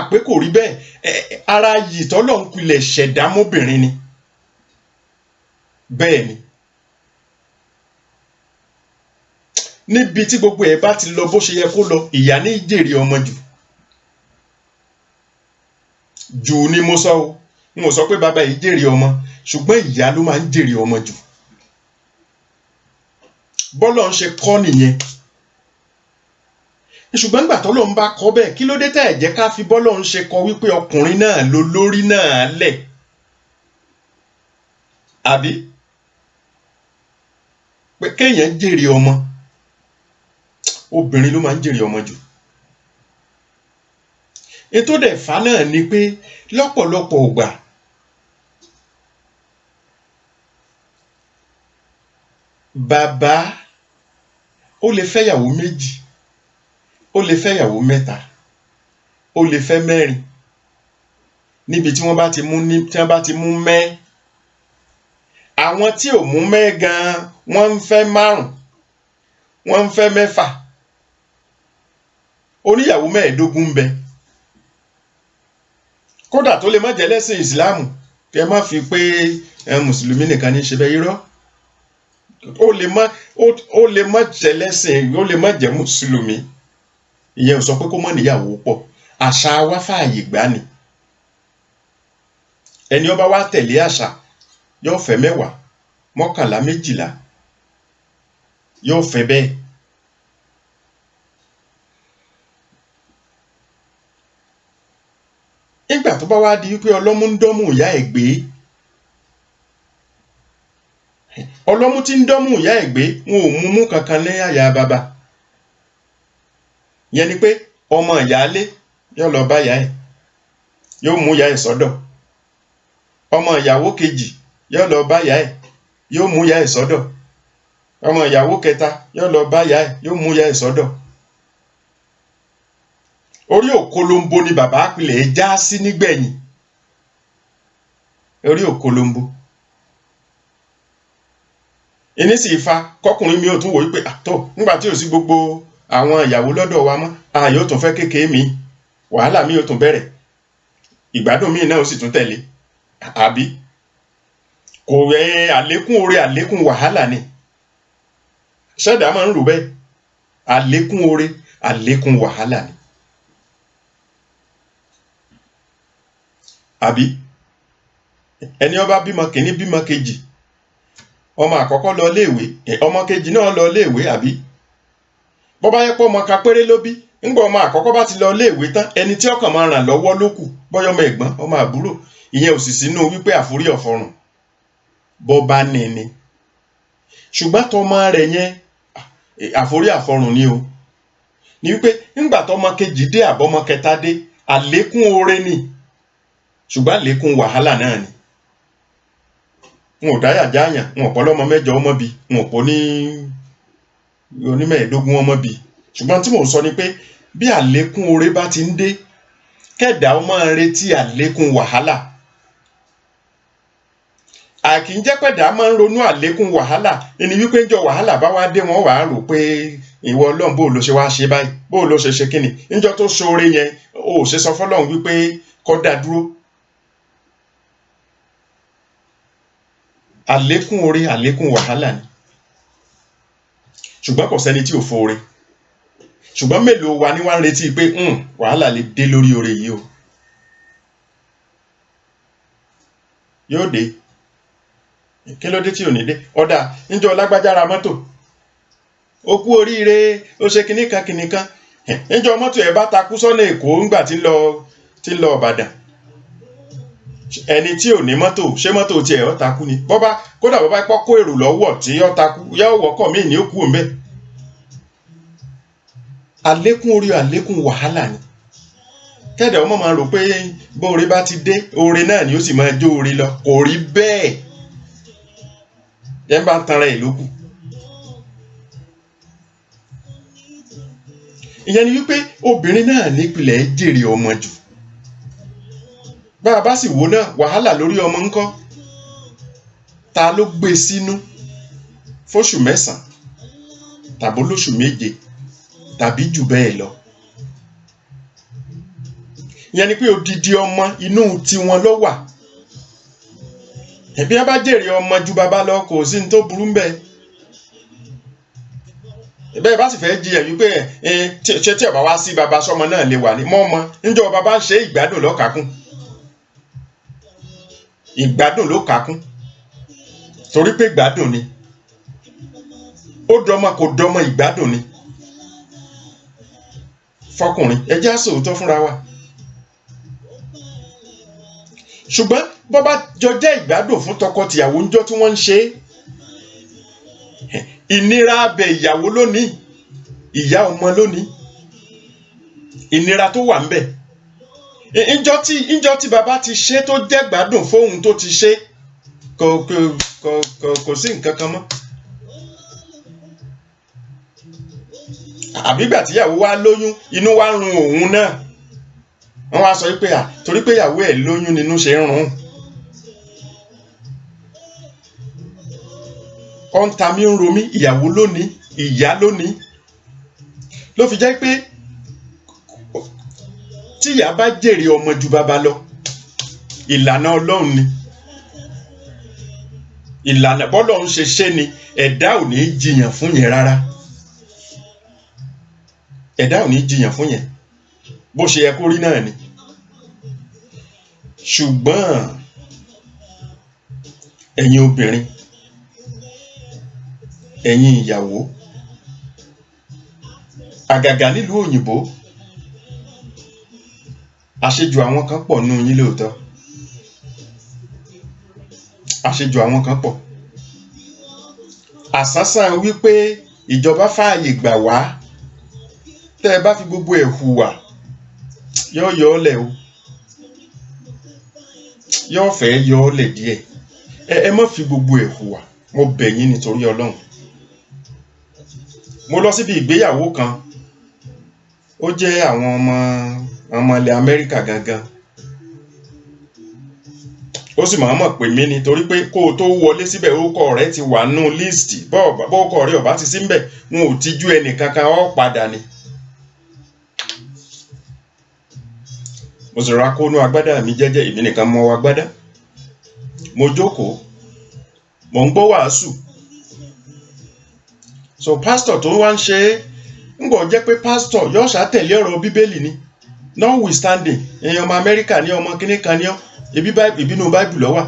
pé kò rí bẹ́ẹ̀ ara yìí tọ́lọ̀ ń pilẹ̀ ṣẹ̀dá mọ́bìnrin ni bẹ́ẹ̀ ni níbi tí gbogbo ẹ̀ bá ti lọ bó ṣe yẹ kó lọ ìyá ní jèrè ọmọ jù ni mo sọ o n ò sọ pé bàbá yìí jèrè ọmọ ṣùgbọ́n ìyá ló máa ń jèrè ọmọ jù bọ́lọ̀ ń ṣe kọ́ nìyẹn ṣùgbọ́n nígbà tọ́lọ́ ń bá kọ́ bẹ́ẹ̀ kí ló dé tẹ́ ẹ̀ jẹ́ ká fi bọ́lọ̀ ń ṣe kọ́ wípé ọkùnrin náà ló lórí náà lẹ̀ àbí pé kéèyàn jèrè ọmọ obìnrin ló máa ń jèrè ọmọ jù ètò dẹ̀ fà náà ni pé lọ́pọ̀lọpọ̀ ògbà bàbá ó lè fẹ́yàwó méjì ó lè fẹ́yàwó mẹ́ta ó lè fẹ́ mẹ́rin níbi tí wọ́n bá ti mú mẹ́ àwọn tí ò mú mẹ́ gan wọ́n ń fẹ́ márùn wọ́n ń fẹ́ mẹ́fà oníyàwó mẹ́ẹ̀ẹ́dógún ń bẹ kódà tó lè má jẹ́ lẹ́sìn ìsìláàmù kẹ́ má fi pé mùsùlùmí nìkan ní ṣe bẹ́ẹ̀ irọ́ ó lè má jẹ́ lẹ́sìn ó lè má jẹ́ mùsùlùmí ìyẹn ò sọ pé kó má níyàwó pọ̀ àṣà wa fààyè gbà ni ẹni ó bá wá tẹ̀lé àṣà yóò fẹ́ 10 11 12 yóò fẹ́ bẹ́ẹ̀ nígbà tó bá wá di wípé ọlọ́mú ń dọ́mú ìyá ẹ̀ gbé ọlọ́mú tí ń dọ́mú ìyá ẹ̀ gbé wọn ò mú kankan lẹ́yìn àyà bàbá yẹn ni pé ọmọ ìyáálé yóò lọ bá ìyá ẹ̀ yóò mú ìyá ẹ̀ sọ́dọ̀ ọmọ ìyàwó kejì yóò lọ bá ìyá ẹ̀ yóò mú ìyá ẹ̀ sọ́dọ̀ ọmọ ìyàwó kẹta yóò lọ bá ìyá ẹ̀ yóò mú ìyá ẹ̀ sọ́dọ̀ orí òkolombo ni bàbá àpilẹ̀ já sí nígbẹ̀yìn orí òkolombo ìní sì fa kọkùnrin mi ò tún wò wípé àtọ nígbà tí ò sí gbogbo àwọn ìyàwó lọ́dọ̀ wa mọ́ yóò tún fẹ́ kékeré mi wàhálà mi ò tún bẹ̀rẹ̀ ìgbádùn mi náà ó sì tún tẹ̀lé àbí kò rẹ àlékún oore àlékún wàhálà ni ṣẹ̀dá máa ń rò bẹ́ẹ̀ àlékún oore àlékún wàhálà ni àbí ẹni ó bá bímọ kìíní bímọ kejì ọmọ àkọ́kọ́ lọ léèwé ọmọ kejì náà lọ léèwé àbí bó bá yẹ pé ọmọ kan péré ló bí ńgbà ọmọ àkọ́kọ́ bá ti lọ léèwé tán ẹni tí ọkàn máa ràn lọ́wọ́ ló kù bóyá ọmọ ẹ̀gbọ́n ọmọ àbúrò ìyẹn ò sì sínú wípé àforí ọ̀fọ̀rùn bó bá ní ni ṣùgbọ́n tọmọ rẹ̀ yẹn àforí àfọ̀rùn ni o ní wípé ńgbà tọmọ kejì dé àbọmọ kẹta dé àlékún oore ni ṣùgbọ́n àlékún wàhálà náà ni wọn ò dáyà jáàyàn wọn ò pọ̀ lọ́mọ 8 ọmọ bí wọn ò pọ̀ ní onímẹ̀ẹ́dógún ọmọ bí ṣùgbọ́n tí mò ń sọ ni pé bí àlékún oore bá ti ń dé kẹ́dà ó máa retí àlékún wàhálà àkì ń jẹ́ pẹ̀dà máa ń ronú àlékún wàhálà ẹni wípé ń jọ wàhálà bá wá dé wọn wàá rò pé ìwọ Ọlọ́run bó ló ṣe wá ṣe báyìí bó ló ṣe ṣe kíni níjọ́ tó ṣoore yẹn ó ṣe sọ fọ́lọ́run wípé kó dá dúró àlékún oore àlékún wàhálà ni ṣùgbọ́n kò sẹ́ni tí ò fóore ṣùgbọ́n mélòó wa ni wá ń retí pé wàhálà lè dé lórí oore yìí o yóò dé kí ló dé tí ò ní dé ọ̀dà níjọ́ lágbájá ra mọ́tò ó kú oríire ó ṣe kìnnìkan níjọ́ mọ́tò ẹ̀ bá takú sọ́nà Èkó ńgbà tí ń lọ Ìbàdàn ẹni tí ò ní mọ́tò ṣé mọ́tò tiẹ̀ ó takú ni kódà bọ́bá pọ́ kó èrò lọ́wọ́ tí ó takú yóò wọ́kọ̀ míì ní ó kú òun bẹ́ẹ̀ àlékún oore àlékún wàhálà ni kẹ́dà ọmọ máa rò pé bóore bá ti dé oore náà ni ó sì máa jó oore lọ kò rí bẹ́ẹ̀ ẹ bá ń tanra ẹ̀ lókù ìyẹn ni wípé obìnrin náà nípìnlẹ̀ jèrè ọmọ jù bá a bá sì wò náà wàhálà lórí ọmọ ńkọ́ ta ló gbé sínú fóṣù 9 tàbí lóṣù 7 tàbí jù bẹ́ẹ̀ lọ. Ìyẹn ni pé odidi ọmọ inú tiwọn ló wà. Ẹbí ẹ bá jèrè ọmọ ju bàbá lọ kò sí ní tó burú ń bẹ. Bẹ́ẹ̀ bá sì fẹ́ jiyàn wípé ṣé tí ọba wá sí bàbá sọmọ náà lè wà ní mọ́ ọmọ níjọ́ bàbá ń ṣe ìgbádùn ló kàkún. Ìgbádùn ló kàkún torí pé ìgbádùn ni. Ó dọmọ kò dọmọ ìgbádùn ni. Fọkùnrin ẹ jẹ́ á sòótọ́ fúnra wa. Ṣùgbọ́n bó bá jọ jẹ́ ìgbádùn fún tọkọtìyàwó ńjọ́ tí wọ́n ń ṣe ìnira abẹ ìyàwó lónìí, ìyá ọmọ lónìí, ìnira tó wà ńbẹ̀. Ńjọ́ tí bàbá ti ṣe tó jẹ́ gbádùn fóun tó ti ṣe kò sí nǹkan kan mọ́. Àbígbà tíyàwó wá lóyún inú wá ń run òun náà. Wọ́n wá sọ wípé torí pé ìyàwó ẹ̀ lóyún nínú ṣe ń run. Ó ń ta mí ń ro mí, ìyàwó lónìí, ìyá lónìí. Ló fi jẹ́ pé tí ìyá bá jèrè ọmọ ju bàbá lọ, ìlànà Ọlọ́run ni. Ìlànà bọ́lọ́run ṣe ṣe ni, ẹ̀dá ò ní jiyàn fún yẹn rárá. Ẹ̀dá ò ní jiyàn fún yẹn. Bó ṣe yẹ kó rí náà ni. Ṣùgbọ́n ẹ̀yin obìnrin, ẹ̀yin ìyàwó, àgàgà nílùú òyìnbó, àṣejù àwọn kan pọ̀ nínú yín lóòótọ́. Àṣejù àwọn kan pọ̀. Àsánsán wípé ìjọba fààyè gbà wá, tẹ́ ẹ bá fi gbogbo ẹ̀ hùwà, yóò yọ ọ́ lẹ̀ o. Yóò fẹ́ yọ ọ́ lẹ̀ díẹ̀. Ẹ má fi gbogbo ẹ̀ hùwà. Mo bẹ̀ yín nítorí Ọlọ́run. Mo lọ síbi ìgbéyàwó kan. Ó jẹ́ àwọn ọmọ ilẹ̀ Amẹ́ríkà gangan. Ó sì máa mọ̀ pé mí ni torí pé kó o tó wọlé síbẹ̀ orúkọ rẹ ti wà nínú líìsì. Bọ́ọ̀kọ rẹ ọ̀bá ti sí ńbẹ̀, wọn ò tijú ẹnì kankan, ó padà ni. Mo sì ra kónú agbádá mi jẹ́jẹ́, èmi nìkan mọ agbádá. Mo jókòó, mo ń gbọ́ wàásù. So pastor tó wá ń ṣe ń gbọ́ jẹ́ pé pastor yóò ṣàtẹ̀lé ọ̀rọ̀ Bíbélì ni. Notwithstanding, èèyàn ọmọ Amẹ́ríkà ní ọmọ kíní kan ní ọ́, ìbínú Bible ló wà.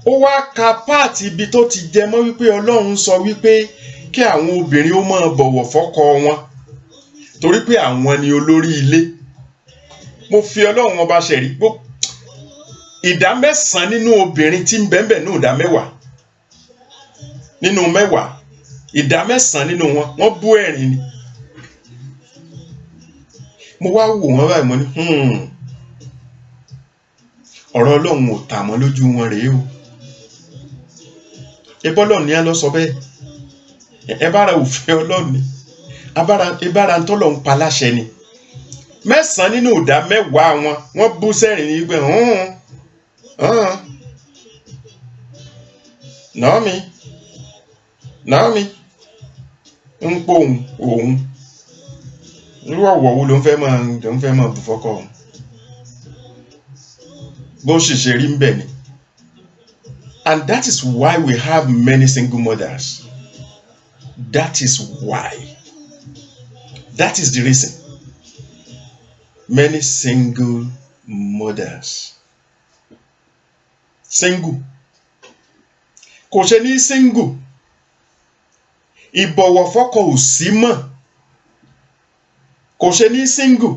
Ó wá ka páàtì ibi tó ti jẹ mọ́ wípé Ọlọ́run sọ wípé kí àwọn obìnrin ó máa bọ̀wọ̀ fọ́kọ wọn torí pé àwọn ni olórí ilé. Mo fi Ọlọ́run ọba ṣẹ̀rí. Ìdá 9 nínú obìnrin tí ń bẹ́ẹ̀ ní ìdá 10. Nínú 10, ìdá 9 nínú wọn, wọ́n bú ẹ̀rín ni. Mo wá wò wọ́n báyìí, mo ní ọ̀rọ̀ Ọlọ́run ò tà mọ́ lójú wọn rèé o. Ọlọ́run ni á lọ sọ bẹ́ẹ̀. Ẹ bára òfin Ọlọ́run ni. Ìbára ń tọ́lọ̀ ń pa láṣẹ ni. 9 nínú ìdá 10 wọn, wọ́n bú sẹ́rìn ní pé Naomi ń pò òun. Irú ọ̀wọ̀ wo ló ń fẹ́ máa bù fọ́kọ òun. Bó sì ṣe rí ń bẹ̀ ni. And that is why we have many single mothers. That is why. That is the reason. Many single mothers. Single. Kò ṣe ní single. Ìbọ̀wọ̀ fọ́kọ ò sí mọ́. Kò ṣe ní single.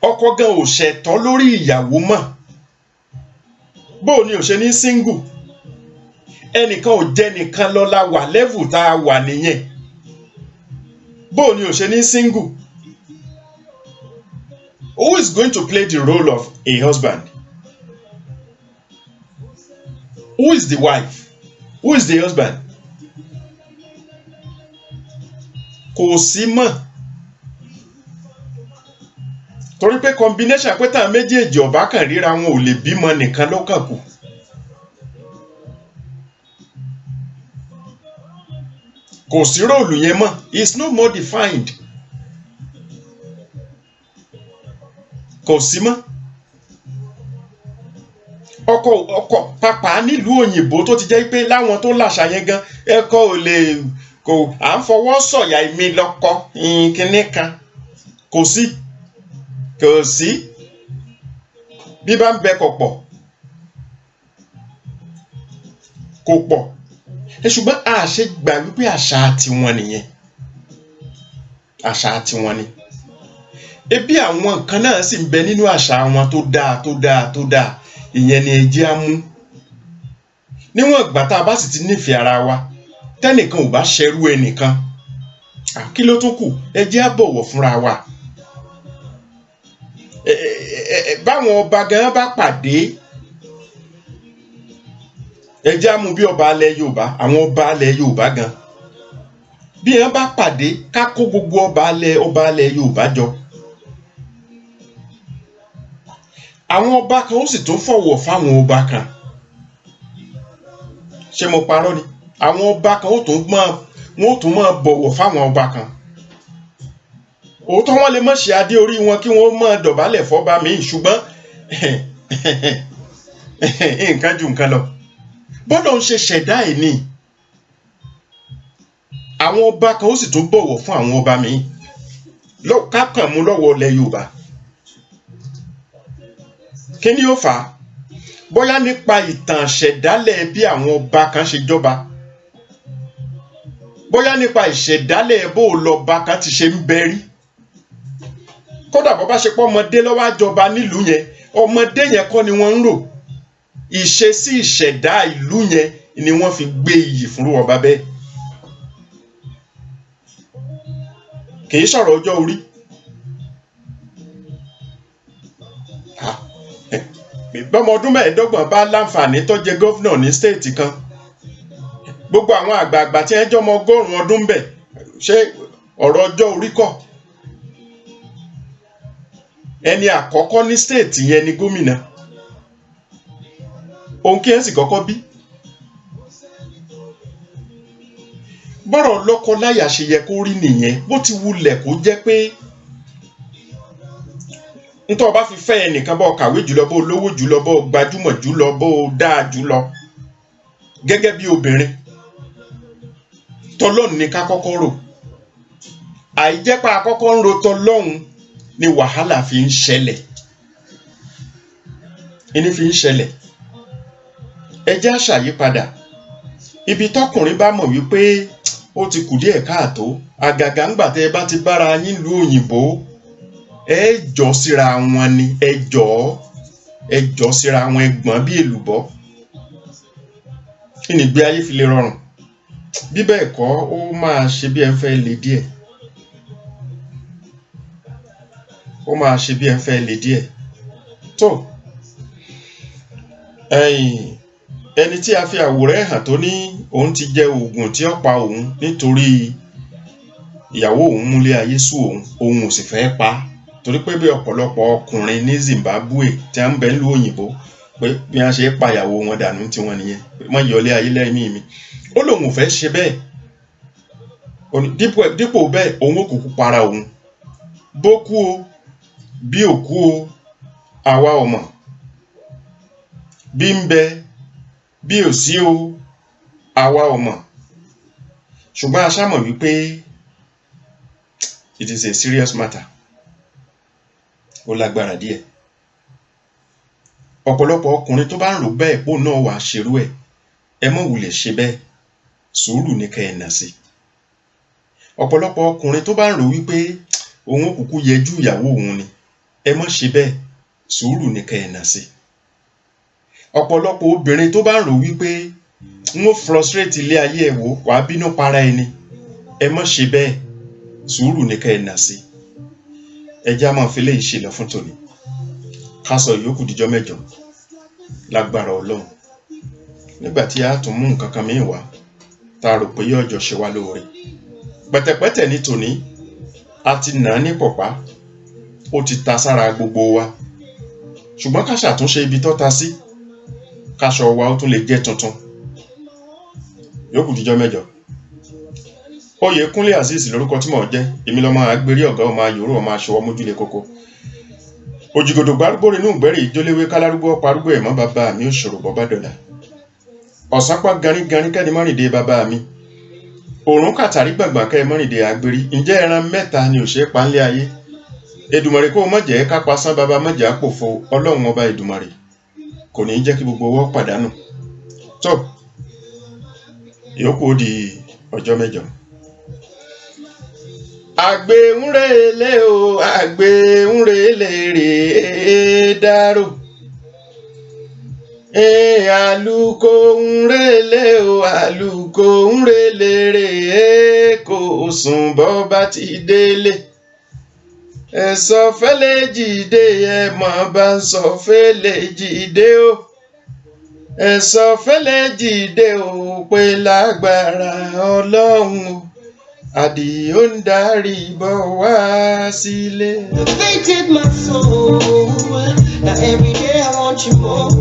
Ọkọ gan ò ṣẹ̀tọ́ lórí ìyàwó mọ́. Bó ni ò ṣe ní single. Ẹnìkan ò jẹ́ nìkan lọ la wà level tá a wà nìyẹn. Bó ni ò ṣe ní single. Who is going to play the role of a husband? Who is the wife? Who is the husband? Kò sí mọ́. Torí pé combination pé táwọn méjèèjì ọ̀bá kan ríra wọn ò lè bímọ nìkan ló kàn kù. kò sí róòlù yẹn mọ́, it's no more defined, kò sí mọ́. ọkọ pàpà nílùú òyìnbó tó ti jẹ́ pé láwọn tó làṣà yẹn gan ẹ̀kọ́ ò lè kò à ń fọwọ́ sọ̀yà èmi lọ́kọ kinní kan, kò sí bí bá ń bẹ kò pọ̀ ṣùgbọ́n a ṣe gbà wípé àṣà tiwọn nìyẹn, àṣà tiwọn ni. Ebi àwọn nǹkan náà sì ń bẹ nínú àṣà wọn tó dáa ìyẹn ni ẹ jẹ́ á mú. Níwọ̀n ìgbà tá a bá sì ti nífẹ̀ẹ́ ara wa, tẹ́nìkan ò bá ṣẹrú ẹnìkan, kí ló tún kù? Ẹ jẹ́ á bọ̀wọ̀ fúnra wa. Báwọn ọba gan bá pàdé, ẹ jẹ́ á mú bí ọba alẹ̀ Yorùbá, àwọn ọba alẹ̀ Yorùbá gan, bí wọ́n bá pàdé ká kó gbogbo ọba alẹ̀ Yorùbá jọ. Àwọn ọba kan ó sì tún fọ̀wọ̀ fáwọn ọba kan. Ṣé mo parọ́ ni? Àwọn ọba kan wọ́n ó tún máa bọ̀wọ̀ fáwọn ọba kan. Òótọ́ wọn lè má ṣe adé orí wọn kí wọ́n máa dọ̀bálẹ̀ fọ́ba míì, ṣùgbọ́n nǹkan ju nǹkan lọ. Bọ́dọ̀ ń ṣe ṣẹ̀dá ẹ̀ ni. Àwọn ọba kan ó sì tún bọ̀wọ̀ fún àwọn ọba míì. Kákan mú lọ́wọ́ ilẹ̀ Yorùbá. Kí ni ó fà á? Bóyá nípa ìtàn ṣẹ̀dálẹ̀ bí àwọn ọba kan ṣe jọba, bóyá nípa ìṣẹ̀dálẹ̀ bó lọ́ba kan ti ṣe ń bẹ́rí. Kódà bó bá ṣe pọ́ ọmọdé ló wá jọba nílùú yẹn, ọmọdé yẹn kọ́ ni wọ́n ń rò, ìṣesí ìṣẹ̀dá ìlú yẹn ni wọ́n fi gbé iyì fún ọba bẹ́ẹ̀. Kì í sọ̀rọ̀ ọjọ́ orí. Bọ́mọ ọdún 25 bá láǹfààní tó jẹ gọ́fúnà ní stéètì kan, gbogbo àwọn àgbààgbà tí ẹ jọmọ 100 ọdún bẹ̀, ṣé ọ̀rọ̀ ọjọ́ orí kọ́? Ẹni àkọ́kọ́ ní stéètì yẹn ni gómìnà, òun kí ẹ sì kọ́kọ́ bí. Bọ́rọ̀ lọ́kọ láyà ṣe yẹ kó rí nìyẹn, bó ti wulẹ̀ kó jẹ́ pé ntọ́ ọba fi fẹ́ ẹnìkan bọ́ kàwé jùlọ, bó lówó jùlọ, bó gbajúmọ̀ jùlọ, bó dáa jùlọ, gẹ́gẹ́ bí obìnrin tọlọ́hun ní ká kọ́kọ́ rò. Àìjẹ́pá àkọ́kọ́ ń ro tọlọ́hun ni wàhálà fi ń ṣẹlẹ̀. Ẹ jẹ́ á ṣàyípadà. Ibi tọkùnrin bá mọ̀ wípé ó ti kù díẹ̀ káàtó, àgàgà ńgbà tẹ́ ẹ bá ti bára yín lu òyìnbó, ẹ jọ síra wọn ni, ẹ jọ síra wọn ẹ̀gbọ́n bí èlùbọ́. Kí ni ìgbé ayé fi lè rọrùn? Bí bẹ́ẹ̀ kọ́ ó máa ṣe bí ẹ ń fẹ́ le díẹ̀. Tó ẹni tí a fi àwòrán hàn tó ní òun ti jẹ oògùn tí ó pa òun nítorí ìyàwó òun múlé ayé sú òun ò sì fẹ́ pa á. Torí pé bí ọ̀pọ̀lọpọ̀ ọkùnrin ní Zimbabwe tí a ń bẹ nílùú òyìnbó pé bí wọ́n ṣe pa ìyàwó wọn dànù tí wọ́n nìyẹn, wọ́n yọlé ayé lẹ́yìn mi. Ó lóun ò fẹ́ ṣe bẹ́ẹ̀. Dípò bẹ́ẹ̀ òun ò kúkú para òun. Bó kú o bí ò kú o, àwa ò mọ̀. Bí ń bẹ bí ò sí o, àwa ò mọ̀. Ṣùgbọ́n a ṣá mọ̀ wípé it is a serious matter. Ó lágbára díẹ̀. Ọ̀pọ̀lọpọ̀ ọkùnrin tó bá ń rò bẹ́ẹ̀ pò náà wà ṣerú ẹ̀, ẹ mọ̀ wulẹ̀ ṣe bẹ́ẹ̀, sùúrù ní kẹ́ ẹ nà sí. Ọ̀pọ̀lọpọ̀ ọkùnrin tó bá ń rò wípé òun kúkú yẹjú ìyàwó òun ni, ẹ mọ̀ ṣe bẹ́ẹ̀, sùúrù ní kẹ́ ẹ nà sí. Ọ̀pọ̀lọpọ̀ obìnrin tó bá ń rò wípé ń ó frustrate ilé ayé ẹ̀ wò wàá bínú para ẹni, ẹ mọ̀ ṣe bẹ́ẹ̀, sùúrù ní kẹ́ ẹ nà sí. Ẹ jẹ́ á máa fi léyìí ṣe lọ fún tòní. Ká sọ ìyókù díjọ́ mẹ́jọ lágbára Ọlọ́run. Nígbà tí a tún mú nǹkan kan mìíràn wá tá a rò pé yóò jọ ṣe wá lóore. Pẹ̀tẹ̀pẹ̀tẹ̀ ní tòní a ti nà á ní pọ̀pá, ó ti ta sára gbogbo wa. Ṣùgbọ́n ká ṣàtúnṣe ibi tó ta sí, káṣọ wa ó tún lè jẹ́ tuntun. Ìyókù díjọ́ mẹ́jọ. Oyèkúnlé Azeez lórúkọ tí mò ń jẹ́. Èmi lọ́mọ àgbèrè ọ̀gá ọmọ ayòrò ọmọ aṣọwọ́ mójúlé kókó. Òjìgòdò gbárùgbò inú ìgbẹ́rì ìjólewé kálárúgbó parúgbó ẹ̀mọ́ bàbá mi òṣòro bọ́bá dọ̀là. Ọ̀sánpá garígarí kẹ́ni mọ́rìndé bàbá mi. Òrùn kàtàrí gbàngbà kẹ́ mọ́rìndé àgbèrè. Ǹjẹ́ ẹran mẹ́ta ni ò ṣe é pa ńlé ayé? Èdùmàrè kó má jẹ́ ká pasán bàbá má jẹ́ àpòfo Ọlọ́run ọba Èdùmàrè. Kò ní jẹ́ kí gbogbo owó pàdánù. Tó ìyókù ó di ọjọ́ mẹ́jọ. Àgbẹ̀ ń relé o, àgbẹ̀ ń relé rèé dárò. Àlùkò ń relé o, àlùkò ń relé rèé kò sùn bọ́ bá ti délé. Ẹ̀sọ́ fẹ́lẹ́ jìde ẹ̀ mọ̀ bá ń sọ fẹ́lẹ́ jìde o. Ẹ̀sọ́ fẹ́lẹ́ jìde o pé lágbára Ọlọ́run o. Àdìó ń darí bọ̀ wá sílé. Fated my soul. Now every day I want you more.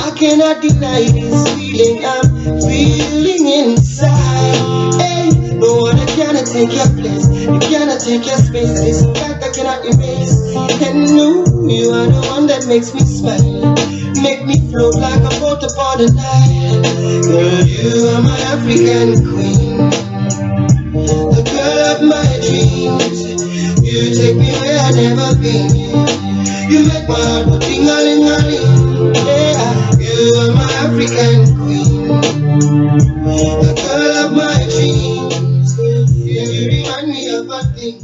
I cannot deny this feeling I'm feeling inside. Hey, no one cannot take your place. You cannot take your space. It's a fact I cannot erase. And no, you are the one that makes me smile. Make me float like a boat upon the Nile. Girl, you are my African queen, the girl of my dreams. You take me where I've never been. You make my heart go ting-a-ling-a-ling. Yeah, you are my African queen, the girl of my dreams. You remind me of a thing.